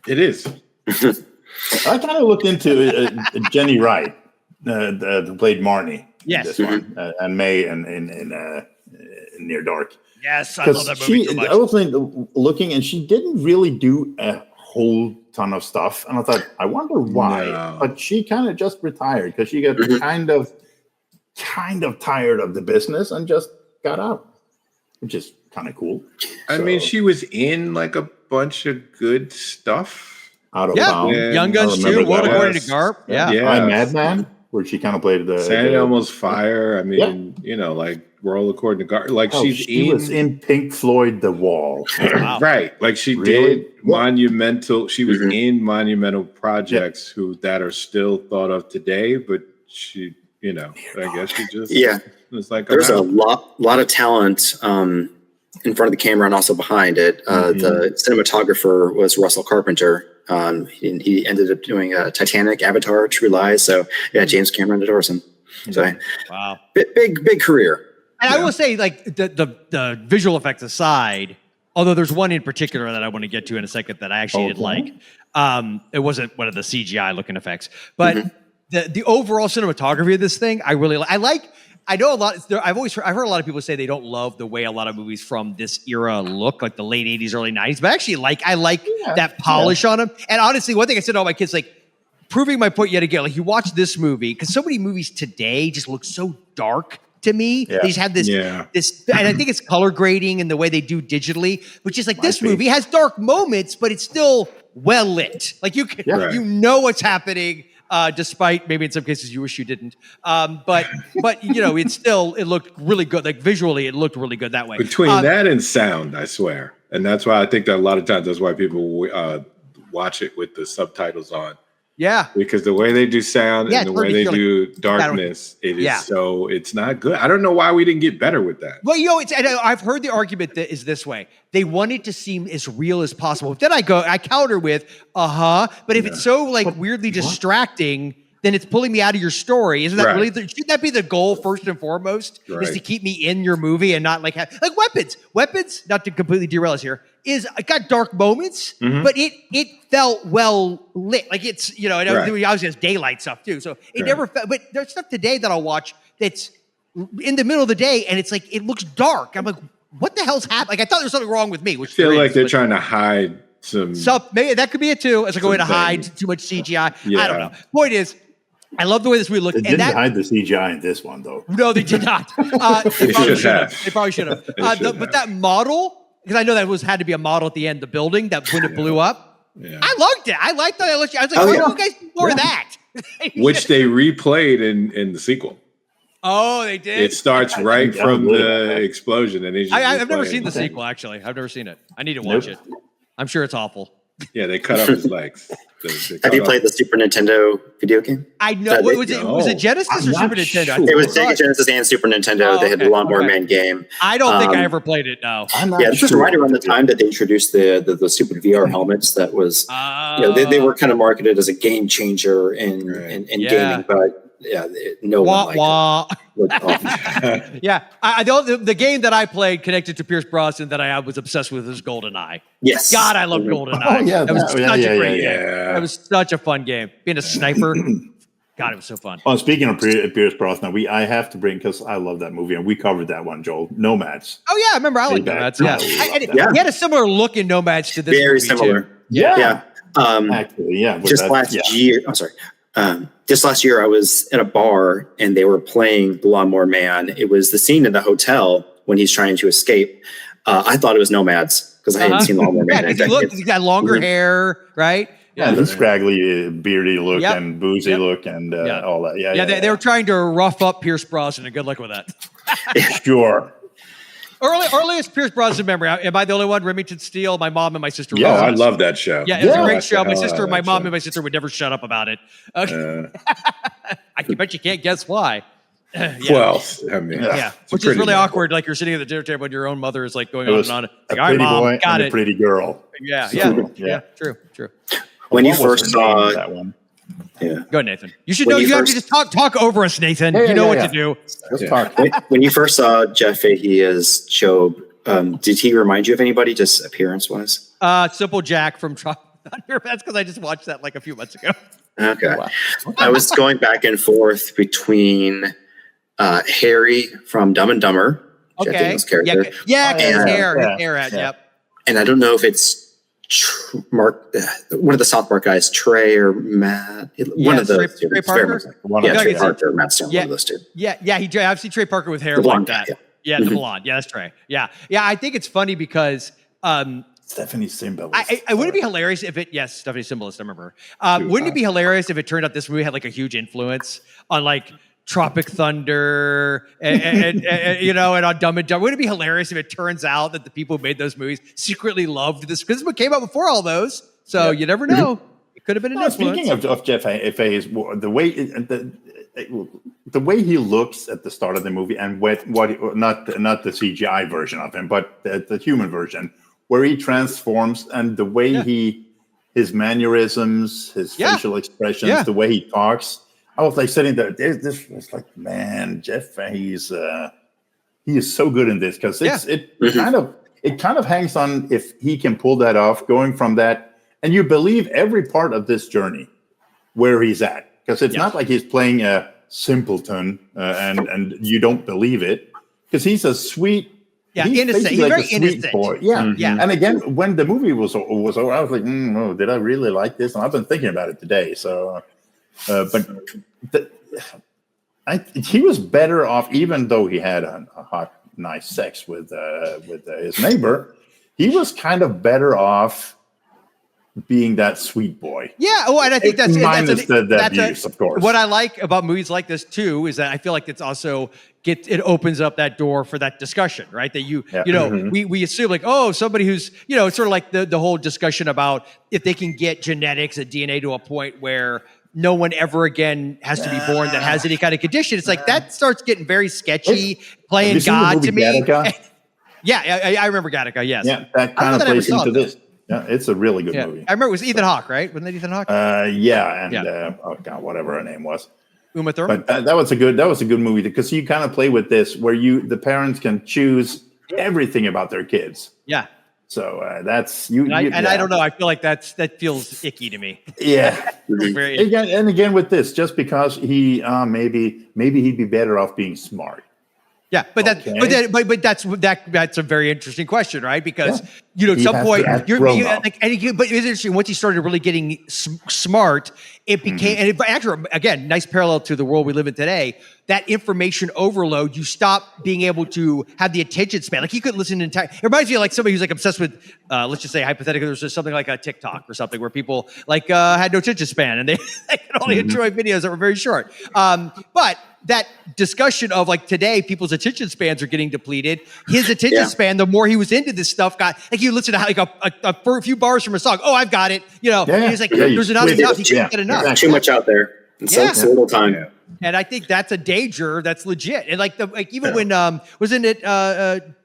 It is. I kind of looked into Jenny Wright, who played Marnie. Yes. This one, and May in Near Dark. Yes, I love that movie so much. I was looking, and she didn't really do a whole ton of stuff. And I thought, I wonder why. No. But she kind of just retired because she got kind of tired of the business and just got out, which is kind of cool. I mean, she was in like a bunch of good stuff. Out of Bounds. Young Guns 2, World According to Garp. I'm Madman, where she kind of played the San Elmo's Fire. I mean, you know, like World According to Garp. Like she was in Pink Floyd The Wall. Right. Like she did monumental. She was in monumental projects that are still thought of today, but she, you know, I guess she just was like there's a lot of talent in front of the camera and also behind it. The cinematographer was Russell Carpenter. He ended up doing Titanic, Avatar, True Lies. So James Cameron adores him. So big career. And I will say, like the visual effects aside, although there's one in particular that I want to get to in a second that I actually did like. It wasn't one of the CGI looking effects, but the overall cinematography of this thing, I really like. I know a lot. I've heard a lot of people say they don't love the way a lot of movies from this era look, like the late 80s, early 90s. But actually, I like that polish on them. And honestly, one thing I said to all my kids, like, proving my point yet again, like you watch this movie, because so many movies today just look so dark to me. They just have this, and I think it's color grading and the way they do digitally, which is like this movie has dark moments, but it's still well lit. Like you know what's happening. Despite maybe in some cases you wish you didn't, but you know it looked really good. Like visually, it looked really good that way. Between that and sound, I swear, and that's why I think that a lot of times that's why people watch it with the subtitles on. Yeah. Because the way they do sound and the way they do like darkness, it's not good. I don't know why we didn't get better with that. Well, I've heard the argument that is this way. They want it to seem as real as possible. Then I counter with, but if it's so like weirdly distracting, then it's pulling me out of your story. Isn't that really, shouldn't that be the goal first and foremost, is to keep me in your movie and not like weapons, not to completely derail us here, it got dark moments, but it felt well lit. Like it's, obviously has daylight stuff too. So it never felt, but there's stuff today that I'll watch that's in the middle of the day and it's like, it looks dark. I'm like, what the hell's happening? Like I thought there was something wrong with me. Which I feel like they're trying to hide some. Maybe that could be it too. As I go in to hide too much CGI. I don't know. Point is, I love the way this movie looked. They didn't hide the CGI in this one, though. No, they did not. They probably should have. But that model, because I know that had to be a model at the end, the building that when it blew up. Yeah. I liked it. I liked that. I was like, why don't you guys do more of that? Which they replayed in the sequel. Oh, they did? It starts right from the explosion. And I've never seen the sequel, actually. I've never seen it. I need to watch it. I'm sure it's awful. Yeah, they cut off his legs. Have you played the Super Nintendo video game? I know. Was it Genesis or Super Nintendo? It was Sega Genesis and Super Nintendo. They had the Lawnmower Man game. I don't think I ever played it, no. This was right around the time that they introduced the stupid VR helmets that was, they were kind of marketed as a game changer in gaming, but no one liked it. Yeah, the game that I played connected to Pierce Brosnan that I was obsessed with is GoldenEye. Yes. God, I love GoldenEye. Oh, yeah. That was such a great game. That was such a fun game. Being a sniper, God, it was so fun. Oh, speaking of Pierce Brosnan, I have to bring, because I love that movie, and we covered that one, Joel, Nomads. Oh, yeah, I remember. I like Nomads. Yeah. He had a similar look in Nomads to this movie. Very similar. Too. Yeah. Actually, yeah. Just last year, I was at a bar and they were playing The Lawnmower Man. It was the scene in the hotel when he's trying to escape. I thought it was Nomads because I hadn't seen The Lawnmower Man. He's got longer hair, right? Yeah, the scraggly, beardy look and boozy look and all that. Yeah, they were trying to rough up Pierce Brosnan, and good luck with that. Sure. Earliest Pierce Brosnan memory. Am I the only one? Remington Steele. My mom and my sister. Yeah, I love that show. Yeah, it was a great show. My mom and my sister would never shut up about it. I bet you can't guess why. Well, I mean, which is really awkward. Like you're sitting at the dinner table and your own mother is like going on and on. Like, a pretty boy and a pretty girl. Yeah. True. When you first saw that one. Yeah. Go ahead, Nathan. You should know. You have to just talk over us, Nathan. You know what to do. Let's talk. When you first saw Jeff Fahey as Jobe, did he remind you of anybody, just appearance-wise? Simple Jack from Tropic Thunder. That's because I just watched that like a few months ago. Okay. Wow. I was going back and forth between Harry from Dumb and Dumber, Jeff Daniels' character. His hair. Yep. And I don't know if it's Mark, one of the South Park guys, Trey or Matt. One of the Trey Parker. Trey Parker, Matt Stone, one of those two. I've seen Trey Parker with hair like that. Yeah, the blonde. Yeah, that's Trey. Yeah. I think it's funny because Stephanie Symbolist. Wouldn't it be hilarious if it? Yes, Stephanie Symbolist. I remember. Wouldn't it be hilarious if it turned out this movie had like a huge influence on like Tropic Thunder and on Dumb and Dumber? Wouldn't it be hilarious if it turns out that the people who made those movies secretly loved this? Because it came out before all those, so you never know. It could have been an influence. Speaking of Jeff Fahey's, the way he looks at the start of the movie, and not the CGI version of him, but the human version, where he transforms, and the way his mannerisms, his facial expressions, the way he talks. I was like sitting there. This was like, man, Jeff Fahey he is so good in this because it kind of hangs on if he can pull that off, going from that, and you believe every part of this journey where he's at, because it's not like he's playing a simpleton and you don't believe it, because he's a sweet. Yeah, innocent. He's like very innocent. Boy. Yeah, And again, when the movie was over, I was like, did I really like this? And I've been thinking about it today. So, he was better off, even though he had a hot, nice sex with his neighbor. He was kind of better off being that sweet boy. Yeah. Oh, and I think that's the abuse, of course. What I like about movies like this too is that I feel like it's also it opens up that door for that discussion, right? That we assume like, oh, somebody who's, it's sort of like the whole discussion about if they can get genetics and DNA to a point where no one ever again has to be born that has any kind of condition. It's like that starts getting very sketchy, playing God to me. Yeah, I remember Gattaca. Yes. Yeah, that kind of plays into this. Yeah, it's a really good movie. I remember it was Ethan Hawke, right? Wasn't it Ethan Hawke? Oh God, whatever her name was. Uma Thurman. But that was a good movie because you kind of play with this where the parents can choose everything about their kids. Yeah. So that's you. I don't know. I feel like that feels icky to me. Yeah. Again with this, just because he maybe he'd be better off being smart. Yeah, but that's a very interesting question, right? Because at some point but it's interesting. Once he started really getting smart, it became actually again nice parallel to the world we live in today. That information overload, you stop being able to have the attention span. Like you could listen to entire. It reminds me of like somebody who's like obsessed with, let's just say hypothetically, there's just something like a TikTok or something where people like had no attention span and they could only enjoy videos that were very short. But that discussion of like today, people's attention spans are getting depleted. His attention span, the more he was into this stuff, got like you listen to like a few bars from a song. Oh, I've got it. He's like, there's not enough. He can't get enough. There's too much out there. And so little time. Yeah. And I think that's a danger that's legit. And like even when wasn't it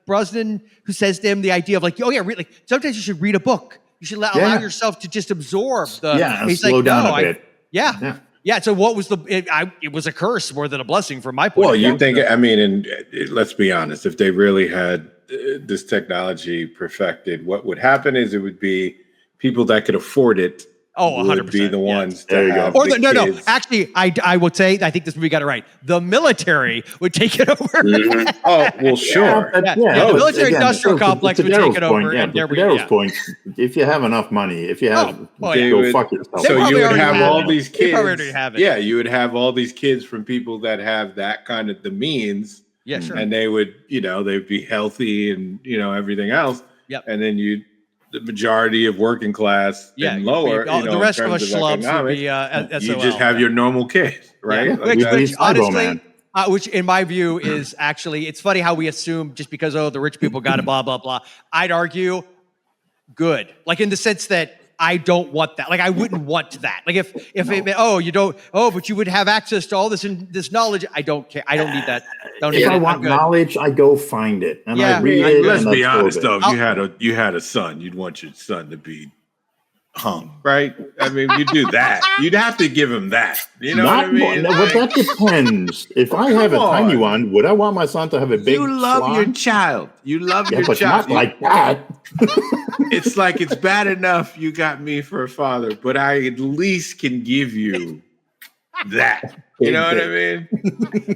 Brosnan who says to him the idea of like, oh yeah, sometimes you should read a book. You should allow yourself to just absorb the. He's slow down a bit. Yeah. So what was it was a curse more than a blessing from my point of view. Well, you think, I mean, and let's be honest, if they really had this technology perfected, what would happen is it would be people that could afford it. Oh, 100%. Would be the ones there you go. Or no. Actually, I would say I think this movie got it right. The military would take it over. Mm-hmm. Oh, well, sure. The military industrial complex would take it over. And Daryl's point, if you have enough money, if you have, go fuck yourself. So you would have all these kids. Yeah, you would have all these kids from people that have that kind of the means. Yeah, sure. And they would, they'd be healthy and, everything else. Yep. And then the majority of working class and lower, the rest of us schlubs would be you just have your normal kids, right? Yeah. Which honestly, which in my view is actually, it's funny how we assume just because the rich people got it, blah blah blah. I'd argue, good, like in the sense that I don't want that. Like I wouldn't want that. Like if you don't, but you would have access to all this knowledge. I don't care. I don't need that. If I want knowledge, I go find it and I read it. Let's be honest, though. If you had a son, you'd want your son to be hung, right? I mean, you do that. You'd have to give him that. You know what I mean? But that depends. If I have a tiny one, would I want my son to have a big? You love your child. You love your child. Not like that. It's like it's bad enough you got me for a father, but I at least can give you that. You know what I mean?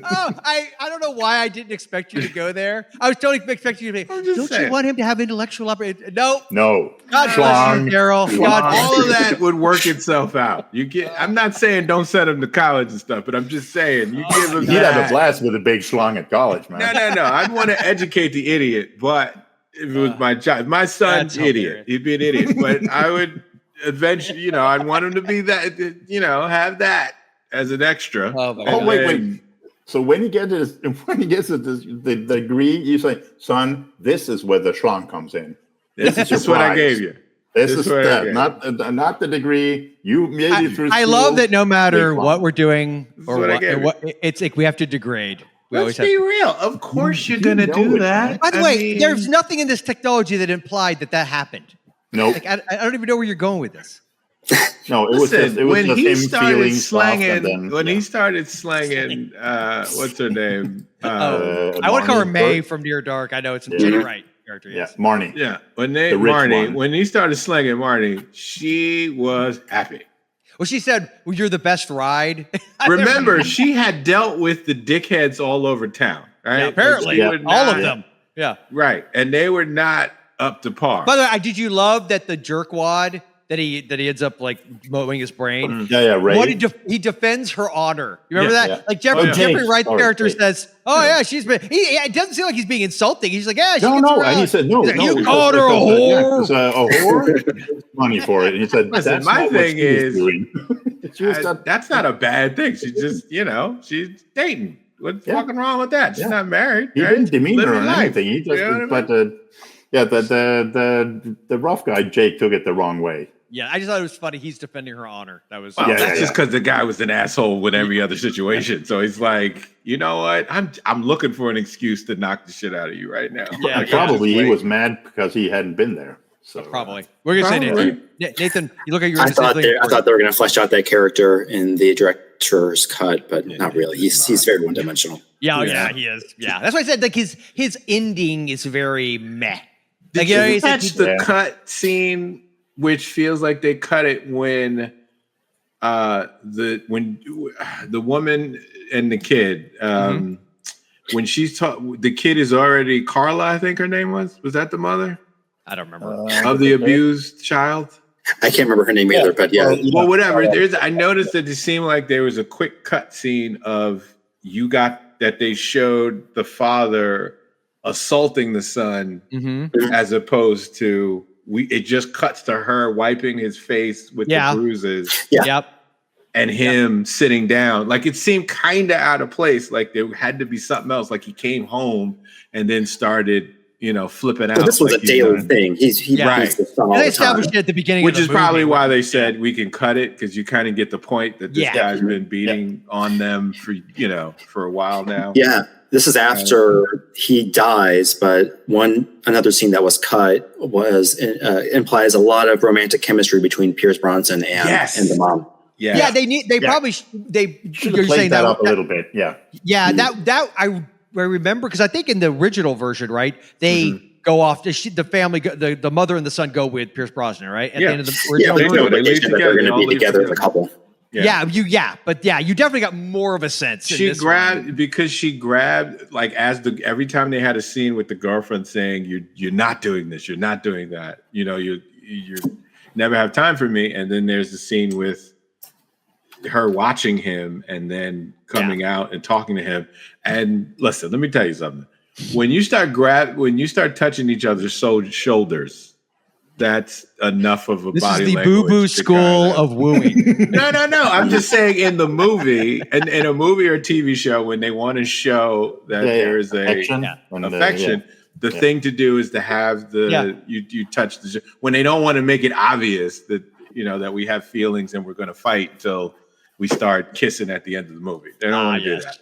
I don't know why I didn't expect you to go there. I was totally expecting you to be. Don't you want him to have intellectual opportunity? No. God bless you, Daryl. All of that would work itself out. I'm not saying don't send him to college and stuff, but I'm just saying you give him. He'd have a blast with a big schlong at college, man. No. I'd want to educate the idiot, but if it was my child, my son's idiot, he'd be an idiot. But I would eventually, I'd want him to be that, have that as an extra. Wait. So when he gets the degree, you say, son, this is where the schlong comes in. This is what I gave you. This is that, not the degree. You made it through. I love that no matter what we're doing or what it's like we have to degrade. Let's be real. Of course you're going to do that. By the way, there's nothing in this technology that implied that happened. Nope. Like, I don't even know where you're going with this. No, it was just when him he started slanging. He started slanging, what's her name? I want to call her May from Near Dark. I know it's Jenny Wright character. Yes. Marnie. Yeah, when he started slanging Marnie, she was happy. Well, she said, "Well, you're the best ride." Remember, she had dealt with the dickheads all over town, right? Yeah, apparently, all of them. Yeah, right, and they were not up to par. By the way, did you love that the jerkwad that he ends up like mowing his brain. Ray. What he defends her honor. You remember that? Yeah. Like Jeffrey Wright's character says, "Oh yeah, she's been." It doesn't seem like he's being insulting. He's like, "Yeah, she gets no." And he said, "No, you called her a whore." A whore. Money for it. And he said, "Listen, my thing is, that's not a bad thing. She's just, she's dating. What's fucking wrong with that? She's not married. He didn't demean her or anything. He just, the rough guy Jake took it the wrong way. Yeah, I just thought it was funny. He's defending her honor. That was that's just because the guy was an asshole with every other situation. So he's like, you know what? I'm looking for an excuse to knock the shit out of you right now. Yeah, probably he was mad because he hadn't been there. So probably we're gonna say Nathan. You look at your. I thought they were gonna flesh out that character in the director's cut, but not really. He's very one dimensional. Yeah, he is. Yeah, that's why I said like his ending is very meh. Did you catch the cut scene? Which feels like they cut it when the woman and the kid when she's the kid is already Carla, I think her name was that the mother? I don't remember of the abused child. I can't remember her name either, but well, whatever. I noticed that it seemed like there was a quick cut scene of that they showed the father assaulting the son as opposed to. It just cuts to her wiping his face with the bruises. And him sitting down. Like it seemed kind of out of place. Like there had to be something else. Like he came home and then started, flipping out. But this was a daily thing. He they established it at the beginning, which is probably why they said we can cut it because you kind of get the point that this guy's been beating on them for a while now. Yeah. This is after he dies, but another scene that was cut implies a lot of romantic chemistry between Pierce Brosnan and the mom. They probably should have played that up a little bit. That I remember because I think in the original version, right, they go off. The family, the mother and the son go with Pierce Brosnan, right? At the end of the original version, they leave together. They're going to be together as a couple. You definitely got more of a sense. She grabbed like every time they had a scene with the girlfriend saying, "You're not doing this, you're not doing that, you never have time for me." And then there's the scene with her watching him and then coming out and talking to him. And listen, let me tell you something. When you start touching each other's shoulders. That's enough of a body language. This is the boo-boo school of wooing. No. I'm just saying in the movie, in a movie or TV show, when they want to show that there is affection, the thing to do is to have you touch when they don't want to make it obvious that that we have feelings and we're going to fight until we start kissing at the end of the movie. They don't want to do that.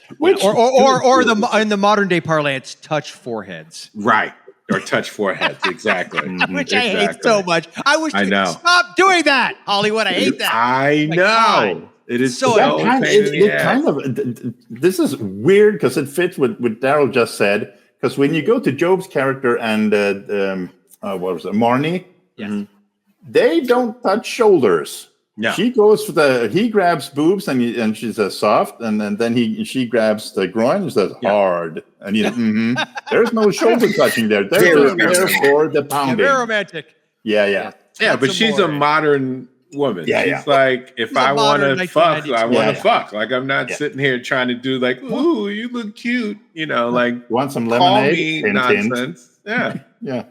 Or in the modern day parlance, touch foreheads. Right. Or touch foreheads, exactly. Which I hate so much. I wish you could stop doing that, Hollywood. I hate that. I know. God. It is so this is weird because it fits with what Daryl just said. Because when you go to Jobe's character and what was it, Marnie? Yes. They don't touch shoulders. No. She goes for he grabs boobs and she says soft, and then she grabs the groin and says hard, and there's no shoulder touching there. They're just there for the pounding. Very romantic. Yeah. But she's a modern woman. She's like, if I want to fuck, I want to fuck. Like I'm not sitting here trying to do like, ooh, you look cute, like want some lemonade nonsense. Yeah.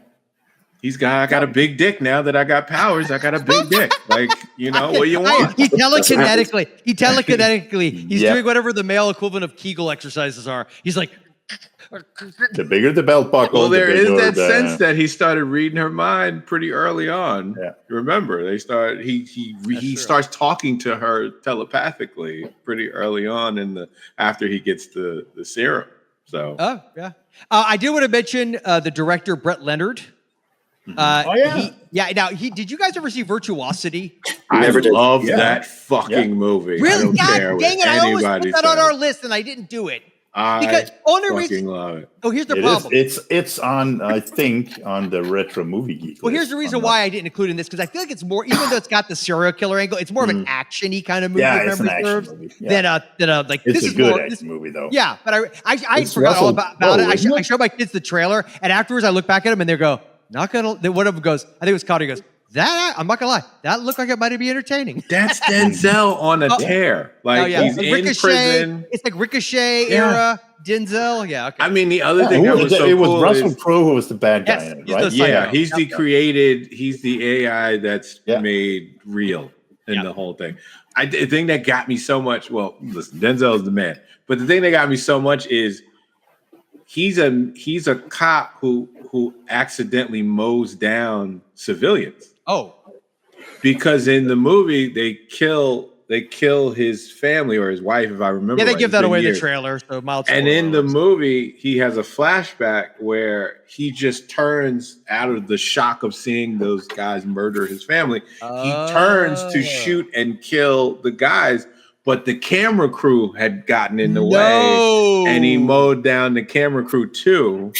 I got a big dick now that I got powers. I got a big dick. Like, what do you want? He telekinetically, he's doing whatever the male equivalent of Kegel exercises are. He's like, the bigger the belt buckle. Well, there is that sense that he started reading her mind pretty early on. Yeah. Remember, he starts talking to her telepathically pretty early on after he gets the serum. So, I do want to mention the director Brett Leonard. Did you guys ever see Virtuosity? I love that fucking movie. Really? God dang it! I always put that on our list, and I didn't do it. Because only reason. Love it. Oh, here's the problem. It's on, I think, on the Retro Movie Geek. Well, here's the reason why I didn't include it in this, because I feel like it's more, even though it's got the serial killer angle, it's more of an action-y kind of movie. Yeah, it's an action movie. Than like it's this a is good more action movie though. Yeah, but I forgot all about it. I showed my kids the trailer, and afterwards I look back at them and they go, "Not gonna." Then one of them goes, I think it was Connor. He goes, That I'm not gonna lie, that looked like it might be entertaining. That's Denzel on a tear. Like he's in prison. It's like Ricochet era Denzel. Yeah. Okay. I mean, the other thing that was so it was cool Russell is, Crowe who was the bad guy in it, right? Yeah, he's the created. He's the AI that's made real in the whole thing. The thing that got me so much. Well, listen, Denzel's the man. But the thing that got me so much is he's a cop who accidentally mows down civilians. Oh, because in the movie they kill his family or his wife, if I remember. Yeah, they give that away in the trailer. So and in the movie, he has a flashback where he just turns out of the shock of seeing those guys murder his family. He turns to shoot and kill the guys. But the camera crew had gotten in the way, and he mowed down the camera crew too,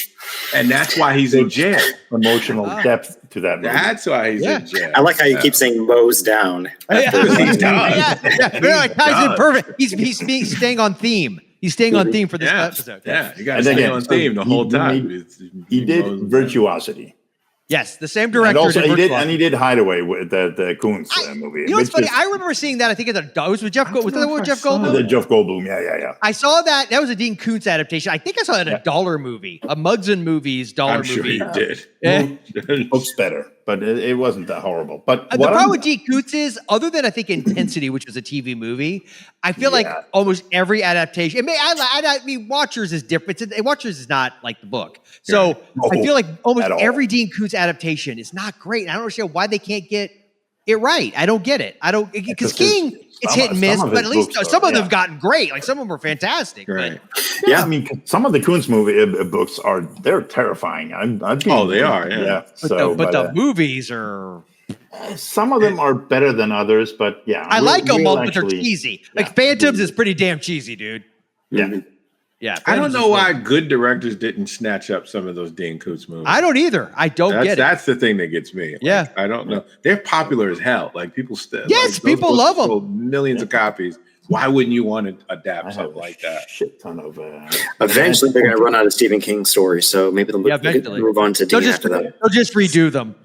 and that's why he's in jail. Emotional depth to that movie. That's why he's in jail. I like how you keep saying mows down. He's done. It ties in perfect. He's staying on theme. He's staying on theme for this episode. Yeah, you got to stay on theme the whole time. He did Virtuosity. Yes, the same director. And he did Hideaway with the Coons movie. You know what's funny? I remember seeing that. I think it was with Jeff Goldblum. Was that with Jeff Goldblum? Jeff Goldblum. Yeah. I saw that. That was a Dean Koontz adaptation. I think I saw it in a dollar movie, a Muggs and Movies dollar movie. I'm sure you did. Yeah. Looks better, but it wasn't that horrible. But the problem with Dean Koontz is, other than I think Intensity, which was a TV movie, I feel like almost every adaptation. I mean, Watchers is different. Watchers is not like the book, so I feel like almost every Dean Koontz adaptation is not great. I don't understand why they can't get it right. I don't get it. Because King, it's hit and miss, but at least some of them have gotten great. Like some of them are fantastic. Right. I mean, some of the Koontz movie books they're terrifying. They are. Yeah. But the movies are. Some of them are better than others, but I like them all, but they're cheesy. Like Phantoms is pretty damn cheesy, dude. Yeah. Yeah, I don't know why good directors didn't snatch up some of those Dean Koontz movies. I don't either. I don't get it. That's the thing that gets me. Yeah, I don't know. They're popular as hell. Like people still. Yes, people love them. Sold millions of copies. Why wouldn't you want to adapt something like that? Shit ton of. Eventually, they're going to run out of Stephen King stories, so maybe they'll move on to Dean after that. They'll just redo them.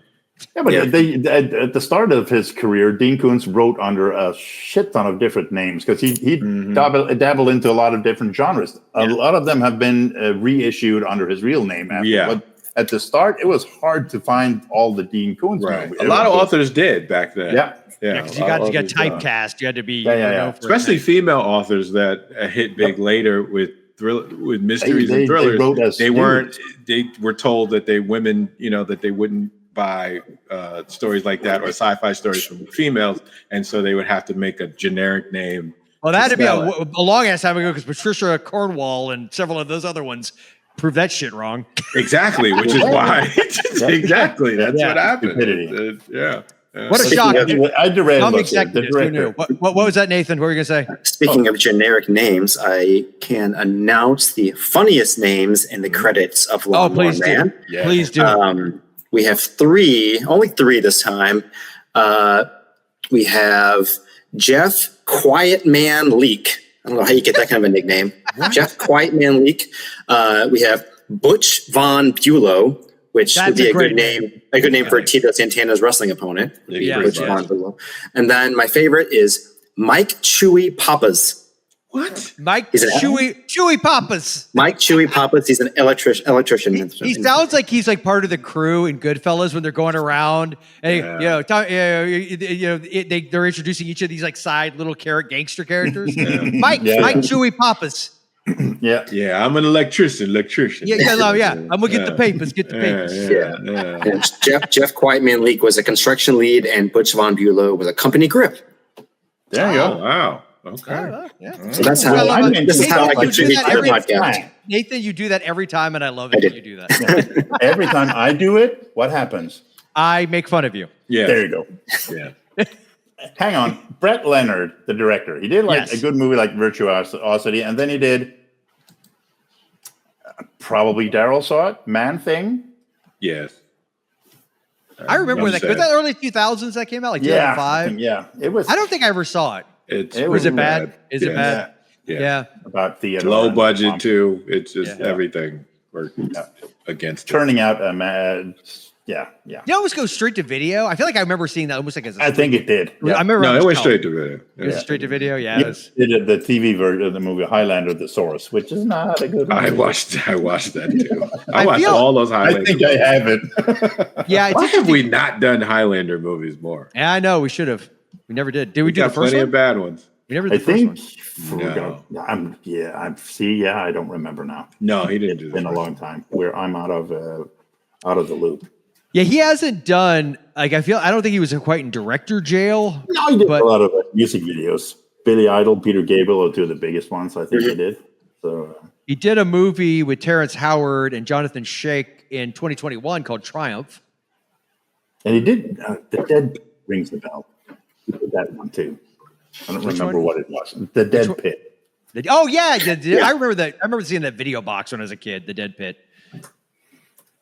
Yeah, but at the start of his career, Dean Koontz wrote under a shit ton of different names because he dabbled into a lot of different genres. A lot of them have been reissued under his real name. But at the start, it was hard to find all the Dean Koontz movies. A lot of authors did back then. Yeah. Because you got typecast. You had to be, especially female authors that hit big later with mysteries and thrillers. They were told that women, that they wouldn't buy stories like that or sci-fi stories from females, and so they would have to make a generic name. Well, that'd be a long ass time ago because Patricia Cornwall and several of those other ones proved that shit wrong. Exactly, which is why. Exactly, that's what happened. What a shock! I derailed. What was that, Nathan? What were you gonna say? Speaking of generic names, I can announce the funniest names in the credits of Lawnmower Man. Please do. We have only three this time. We have Jeff Quiet Man Leak. I don't know how you get that kind of a nickname. Jeff Quiet Man Leak. We have Butch Von Bulow, which would be a good name. A good name for Tito Santana's wrestling opponent. Butch Von Bulow. And then my favorite is Mike Chewy Papas. What? Mike Chewy Papas. Mike Chewy Papas. He's an electrician. He sounds like he's like part of the crew in Goodfellas when they're going around and they're introducing each of these like side little gangster characters. Mike Chewy Papas. Yeah. I'm an electrician. Yeah. I'm gonna get the papers. Jeff Quietman Leak was a construction lead, and Butch Von Bulow was a company grip. There you go. Wow. Okay. So that's how I contribute to the podcast. Nathan, you do that every time, and I love it when you do that. Every time I do it, what happens? I make fun of you. Yeah. There you go. Yeah. Hang on. Brett Leonard, the director, he did a good movie like Virtuosity, and then he did probably Daryl saw it, Man Thing. Yes. I remember was that early 2000s that came out, like 2005? Yeah. It was. I don't think I ever saw it. Was it bad? Is it bad? Yeah. About theater. Low budget too. It's just everything worked against turning out a Yeah. You always go straight to video. I feel like I remember seeing that almost like as I think it did. I remember. No, it went straight to video. It was straight to video. Yeah. It was the TV version of the movie Highlander: The Source, which is not a good movie. I watched that too. I watched all those Highlander. I think movies. I have it. Yeah. Why have we not done Highlander movies more? Yeah, I know we should have. We never did. Did we do the first plenty one? of bad ones. We never did the first one. I don't remember now. No, he didn't do that. It's been a long time. I'm out of the loop. Yeah, he hasn't done I don't think he was quite in director jail. No, he did a lot of music videos. Billy Idol, Peter Gabriel are two of the biggest ones I think he did. So he did a movie with Terrence Howard and Jonathan Schaech in 2021 called Triumph. And he did The Dead rings the bell. He did that one too. I don't remember what it was. The Dead Pit. Oh yeah. I remember that. I remember seeing that video box when I was a kid. The Dead Pit.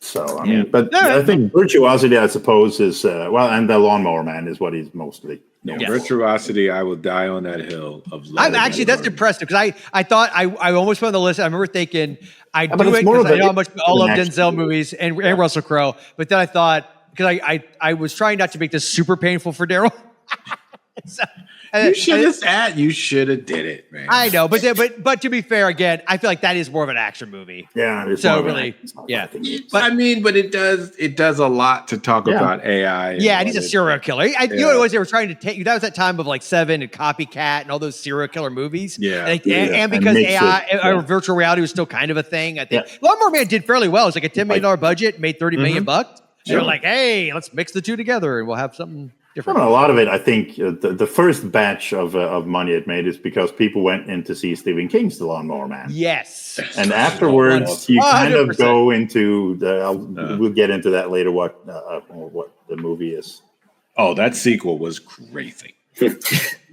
So I mean, but I think Virtuosity, I suppose, is and the Lawnmower Man is what he's mostly known for. Virtuosity, I will die on that hill of love. I'm actually that's impressive because I thought I almost put on the list. I remember thinking I'd do it more because of I know how much I love action Denzel movies and Russell Crowe. But then I thought because I was trying not to make this super painful for Daryl. You should have did it, man. I know, but to be fair, again, I feel like that is more of an action movie. Yeah, it's so really, yeah. But I mean, but it does a lot to talk about AI. Yeah, and he's a serial killer. You know what it was? They were trying to take. That was that time of like Seven and Copycat and all those serial killer movies. Yeah, and because AI or virtual reality was still kind of a thing, I think Lawnmower Man did fairly well. It was like a $10 million budget, made $30 million bucks. They were like, hey, let's mix the two together and we'll have something different. A lot of it, I think, the first batch of money it made is because people went in to see Stephen King's The Lawnmower Man. Yes. And afterwards, you kind of go into we'll get into that later, what the movie is. Oh, that sequel was crazy.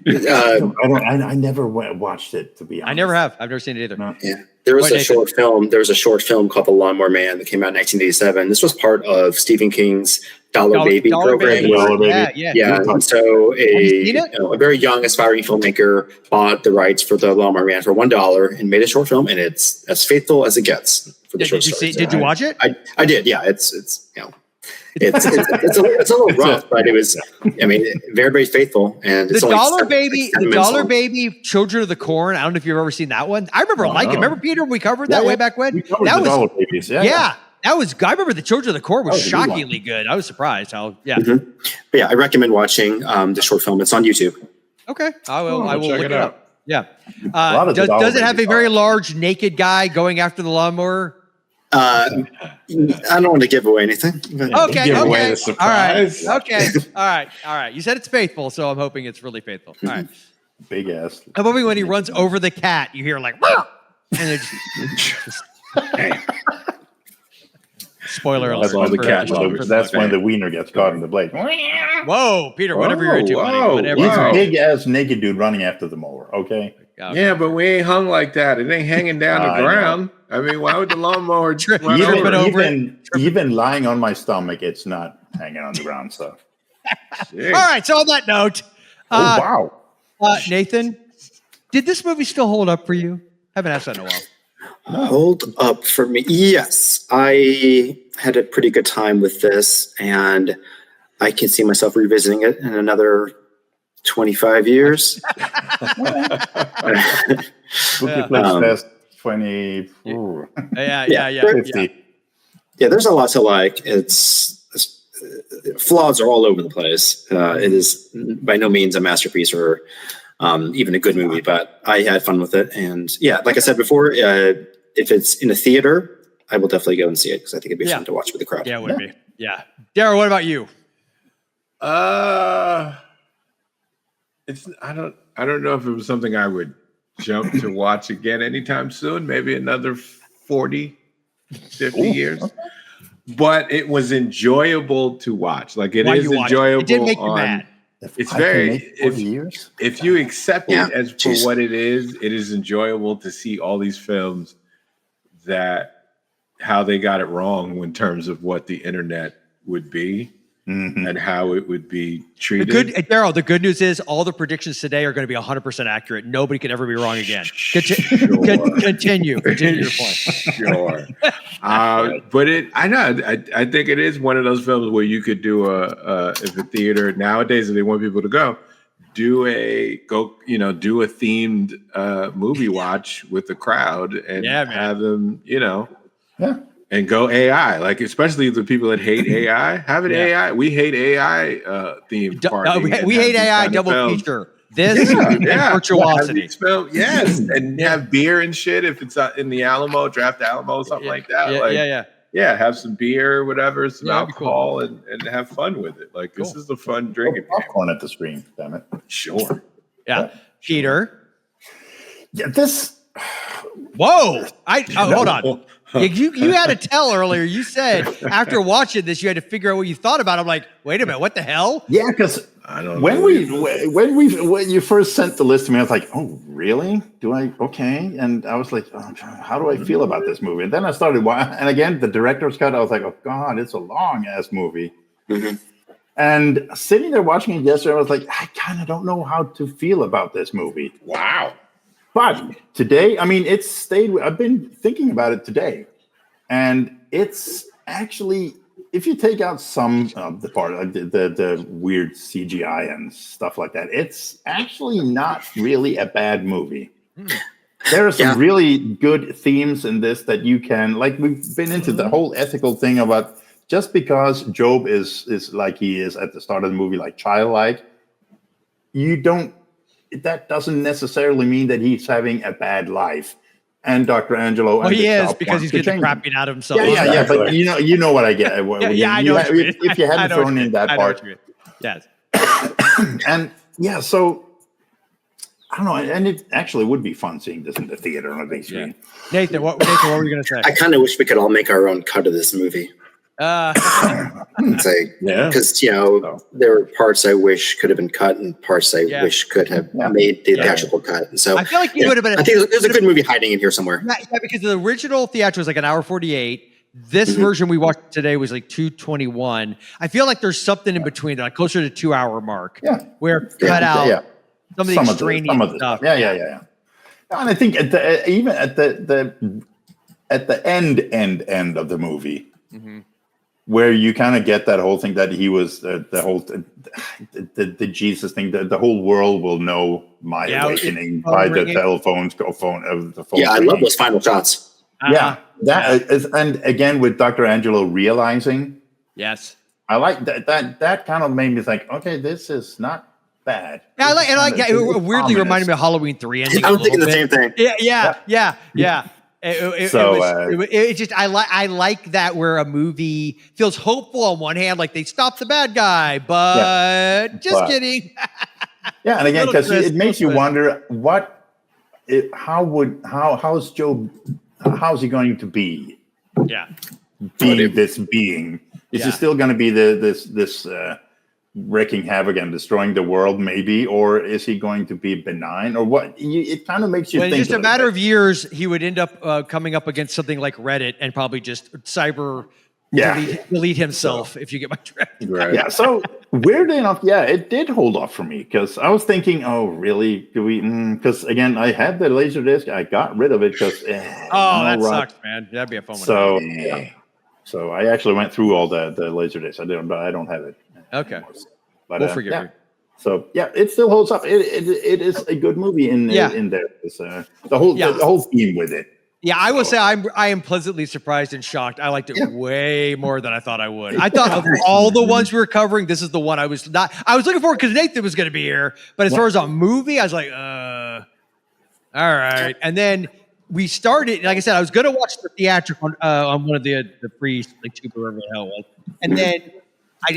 I never watched it, to be honest. I never have. I've never seen it either. No. Yeah. There was a short film. There was a short film called The Lawnmower Man that came out in 1987. This was part of Stephen King's Dollar Baby program. Yeah. And so a very young, aspiring filmmaker bought the rights for The Lawnmower Man for $1 and made a short film, and it's as faithful as it gets for the short story. Did you watch it? I did. Yeah. It's a little rough, but it was. I mean, very, very faithful. And it's the Dollar Baby, Children of the Corn. I don't know if you've ever seen that one. I remember liking. Remember Peter? We covered that way back when. That was Dollar Babies. That was. I remember the Children of the Corn was shockingly good. I was surprised how. Yeah. Mm-hmm. But I recommend watching the short film. It's on YouTube. Okay, I will look it up. Yeah. Does it have a very large naked guy going after the lawnmower? I don't want to give away anything. Okay. Give away the surprise. All right. Okay. All right. You said it's faithful, so I'm hoping it's really faithful. All right. Big ass. I'm hoping when he runs over the cat, you hear like, and it just spoiler alert. That's all the cat lovers. That's when the wiener gets caught in the blade. Whoa, Peter, whatever you're into, buddy. He's a big ass naked dude running after the mower. Okay. Yeah, but we ain't hung like that. It ain't hanging down the ground. I mean, why would the lawnmower even lying on my stomach, it's not hanging on the ground. So, all right. So on that note, wow, Nathan, did this movie still hold up for you? I haven't asked that in a while. Hold up for me? Yes, I had a pretty good time with this, and I can see myself revisiting it in another 25 years. Spooky Flix Fest 20. Yeah. 50. Yeah, there's a lot to like. It's flaws are all over the place. It is by no means a masterpiece or even a good movie, but I had fun with it. And yeah, like I said before, if it's in a theater, I will definitely go and see it because I think it'd be fun to watch with the crowd. Yeah, it would be. Yeah. Daryl, what about you? I don't know if it was something I would jump to watch again anytime soon, maybe another 40, 50 years. But it was enjoyable to watch. Like it is enjoyable. It didn't make you mad. It's very if you accept it as for what it is enjoyable to see all these films that how they got it wrong in terms of what the internet would be. Mm-hmm. And how it would be treated. Daryl, the good news is all the predictions today are going to be 100% accurate. Nobody could ever be wrong again. Continue your point. Sure. But I think it is one of those films where you could do if a theater nowadays, if they want people to go, do a themed movie watch with the crowd and have them, and go AI, like especially the people that hate AI. Have it AI. We hate AI themed party. We hate AI double feature. This and virtuosity. Yes, and have beer and shit if it's in the Alamo, Draft Alamo, something like that. Have some beer, whatever, some alcohol, cool. and have fun with it. Like this is a fun drinking popcorn at the screen. Damn it! Sure. Yeah, Peter. Yeah, this. Whoa! Hold on. You had to tell earlier. You said after watching this, you had to figure out what you thought about it. I'm like, wait a minute, what the hell? Yeah, because when you first sent the list to me, I was like, oh, really? Okay? And I was like, how do I feel about this movie? And then I started watching, and again, the director's cut. I was like, oh God, it's a long ass movie. Mm-hmm. And sitting there watching it yesterday, I was like, I kind of don't know how to feel about this movie. Wow. But today, I mean, it's stayed. I've been thinking about it today, and it's actually, if you take out some of the part, the weird CGI and stuff like that, it's actually not really a bad movie. There are some really good themes in this that you can, like, we've been into the whole ethical thing about just because Jobe is like he is at the start of the movie, like childlike, that doesn't necessarily mean that he's having a bad life. And Dr. Angelo, he is because he's getting the crapping out of himself. Yeah. But you know what I get. I know. If you hadn't thrown in that part, yes. And so I don't know. And it actually would be fun seeing this in the theater on a big screen. Nathan, what were you going to say? I kind of wish we could all make our own cut of this movie. Because there were parts I wish could have been cut and parts I wish could have made the theatrical cut. And so I feel like you would have been. I think there's a good movie hiding in here somewhere. Yeah, because the original theater was like an hour 48. This version we watched today was like 2:21. I feel like there's something in between, like closer to 2 hour mark. Yeah, where cut out some of the extraneous stuff. Yeah. And I think at the end of the movie. Mm-hmm. Where you kind of get that whole thing that he was the Jesus thing, the whole world will know my awakening by the phone. Yeah, I love those final shots. That is, and again with Dr. Angelo realizing, yes, I like that. That kind of made me think, okay, this is not bad. Yeah, it weirdly reminded me of Halloween 3. I was thinking the same thing. Yeah. I like that where a movie feels hopeful on one hand, like they stopped the bad guy, but kidding. And again, because it makes you wonder how's Jobe, how's he going to be? Being this being, is he still going to be this wreaking havoc and destroying the world, maybe, or is he going to be benign, or what? It kind of makes you think. In just a matter of years, he would end up coming up against something like Reddit and probably just delete himself. If you get my drift. Right. Yeah. So weirdly enough, it did hold off for me because I was thinking, oh, really? Do we? Because again, I had the laser disc, I got rid of it because. That sucks, man. That'd be a fun one. So I actually went through all the laser discs. I don't have it. Okay, but we'll forgive you. So it still holds up. It is a good movie in there. It's, the whole theme with it. Yeah, I will say I am pleasantly surprised and shocked. I liked it way more than I thought I would. I thought of all the ones we were covering, this is the one I was looking for because Nathan was going to be here. But as far as a movie, I was like, all right. And then we started. Like I said, I was going to watch the theatrical on one of the free like Tuber or whatever the hell it was, and then.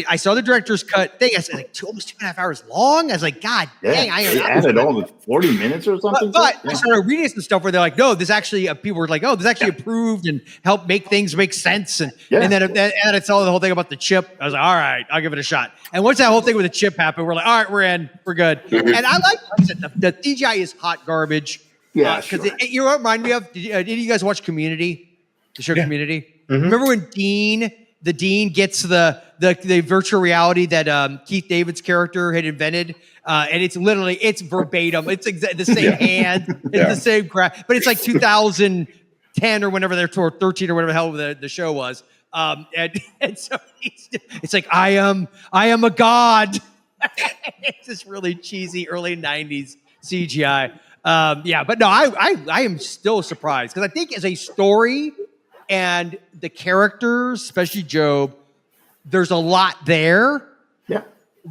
I saw the director's cut thing. I said, almost 2.5 hours long. I was like, God dang. They added all the 40 minutes or something. But I started reading some stuff where they're like, no, this actually, people were like, oh, this actually approved and helped make things make sense. And then I saw the whole thing about the chip. I was like, all right, I'll give it a shot. And once that whole thing with the chip happened, we're like, all right, we're in. We're good. And I said, the CGI is hot garbage. Yeah, because you know what it reminded me of? Did you guys watch Community? The show Community? Mm-hmm. Remember when the Dean gets the virtual reality that Keith David's character had invented, and it's verbatim. It's the same hand. It's the same crap, but it's like 2010 10 or whenever they're 13 or whatever the hell the show was. And so it's like, I am a god. It's this really cheesy early 90s CGI. But no, I am still surprised because I think as a story and the characters, especially Jobe, there's a lot there. Yeah.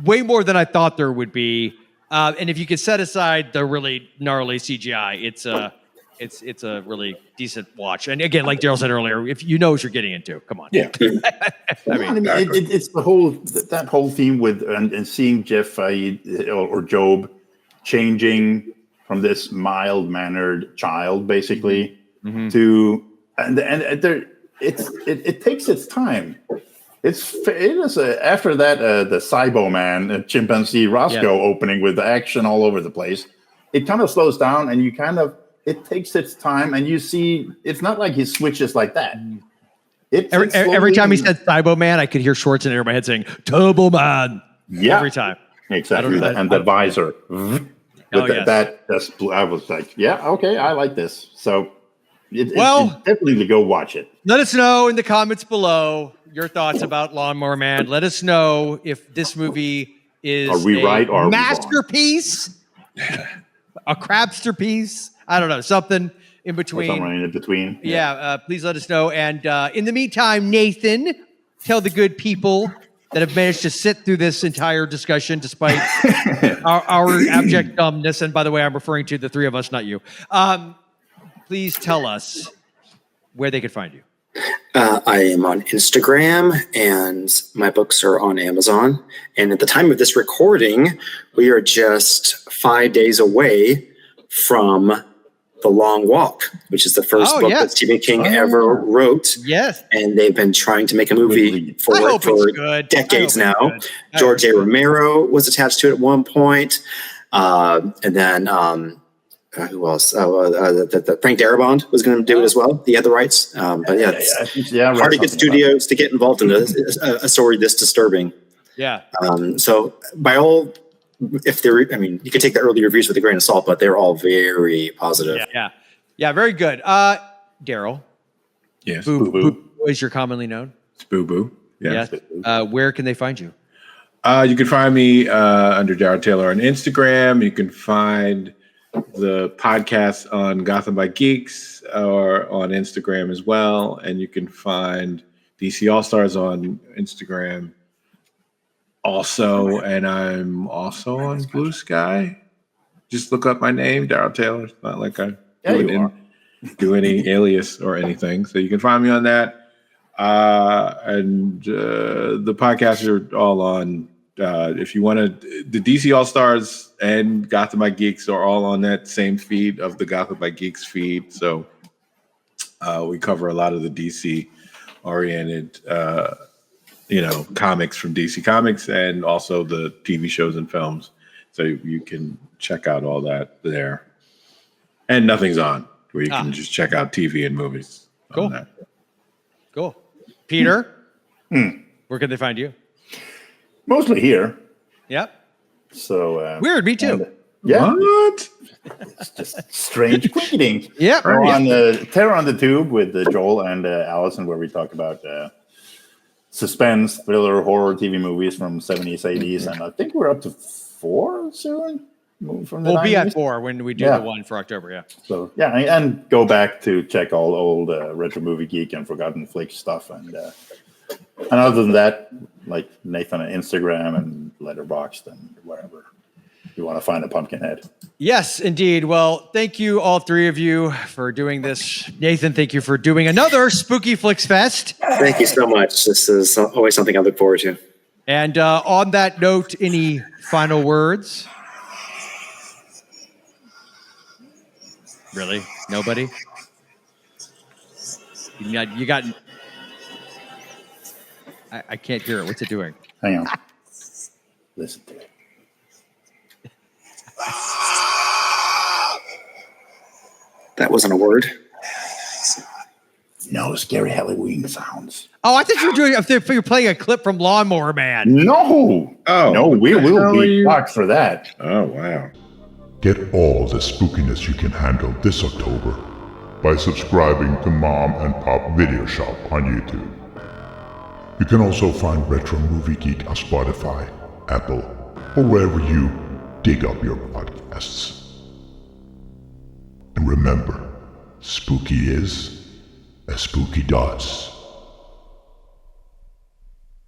Way more than I thought there would be. And if you could set aside the really gnarly CGI, it's a really decent watch. And again, like Daryl said earlier, if you know what you're getting into, come on. Yeah. It's the whole theme with and seeing Jeff Fahey or Jobe changing from this mild-mannered child, basically, to it takes its time. It is after that the Cyberman chimpanzee Roscoe opening with the action all over the place. It kind of slows down, and it takes its time, and you see it's not like he switches like that. Every time he said Cyberman, I could hear Schwarzenegger in my head saying Turbo Man. Yeah, every time. Exactly, and the visor. I was like, yeah, okay, I like this. So, it's definitely go watch it. Let us know in the comments below your thoughts about Lawnmower Man. Let us know if this movie is a masterpiece, a crabster piece. I don't know, something in between. Somewhere in between. Yeah, please let us know. And in the meantime, Nathan, tell the good people that have managed to sit through this entire discussion despite our abject dumbness. And by the way, I'm referring to the three of us, not you. Please tell us where they could find you. I am on Instagram, and my books are on Amazon. And at the time of this recording, we are just 5 days away from The Long Walk, which is the first book that Stephen King ever wrote. Yes. And they've been trying to make a movie for decades now. George A. Romero was attached to it at one point. And then who else? Frank Darabont was going to do it as well. He had the rights. But it's hard to get studios to get involved in a story this disturbing. Yeah. So by all, you could take the early reviews with a grain of salt, but they're all very positive. Yeah, very good. Daryl. Yes. Boo Boo is your commonly known. It's Boo Boo. Yes. Where can they find you? You can find me under Daryl Taylor on Instagram. You can find the podcast on Gotham by Geeks or on Instagram as well. And you can find DC All-Stars on Instagram also. And I'm also on Blue Sky. Just look up my name, Daryl Taylor. It's not like I do any alias or anything. So you can find me on that. And the podcasts are all on. If you want to, the DC All-Stars and Gotham by Geeks are all on that same feed of the Gotham by Geeks feed. So we cover a lot of the DC-oriented, comics from DC Comics and also the TV shows and films. So you can check out all that there. And Nothing's On, where you can just check out TV and movies. Cool. Cool. Peter, where can they find you? Mostly here. Yep. So weird. Me too. What? It's just strange tweeting. Yeah. We're on Terror on the Tube with Joel and Allison, where we talk about suspense, thriller, horror TV movies from 70s, 80s, and I think we're up to 4 soon. We'll be at 4 when we do the one for October. Yeah. So and go back to check all old Retro Movie Geek and Forgotten Flicks stuff, and other than that, like Nathan on Instagram and Letterboxd and wherever you want to find a Pumpkinhead. Yes, indeed. Well, thank you, all three of you, for doing this. Nathan, thank you for doing another Spooky Flix Fest. Thank you so much. This is always something I look forward to. And on that note, any final words? Really? Nobody? You got... I can't hear it. What's it doing? Hang on. Listen to it. That wasn't a word. No scary Halloween sounds. Oh, I thought you were doing. If you're playing a clip from Lawnmower Man. No. Oh. No, we will be blocked for that. Oh, wow. Get all the spookiness you can handle this October by subscribing to Mom and Pop Video Shop on YouTube. You can also find Retro Movie Geek on Spotify, Apple, or wherever you dig up your podcasts. And remember, spooky is as spooky does.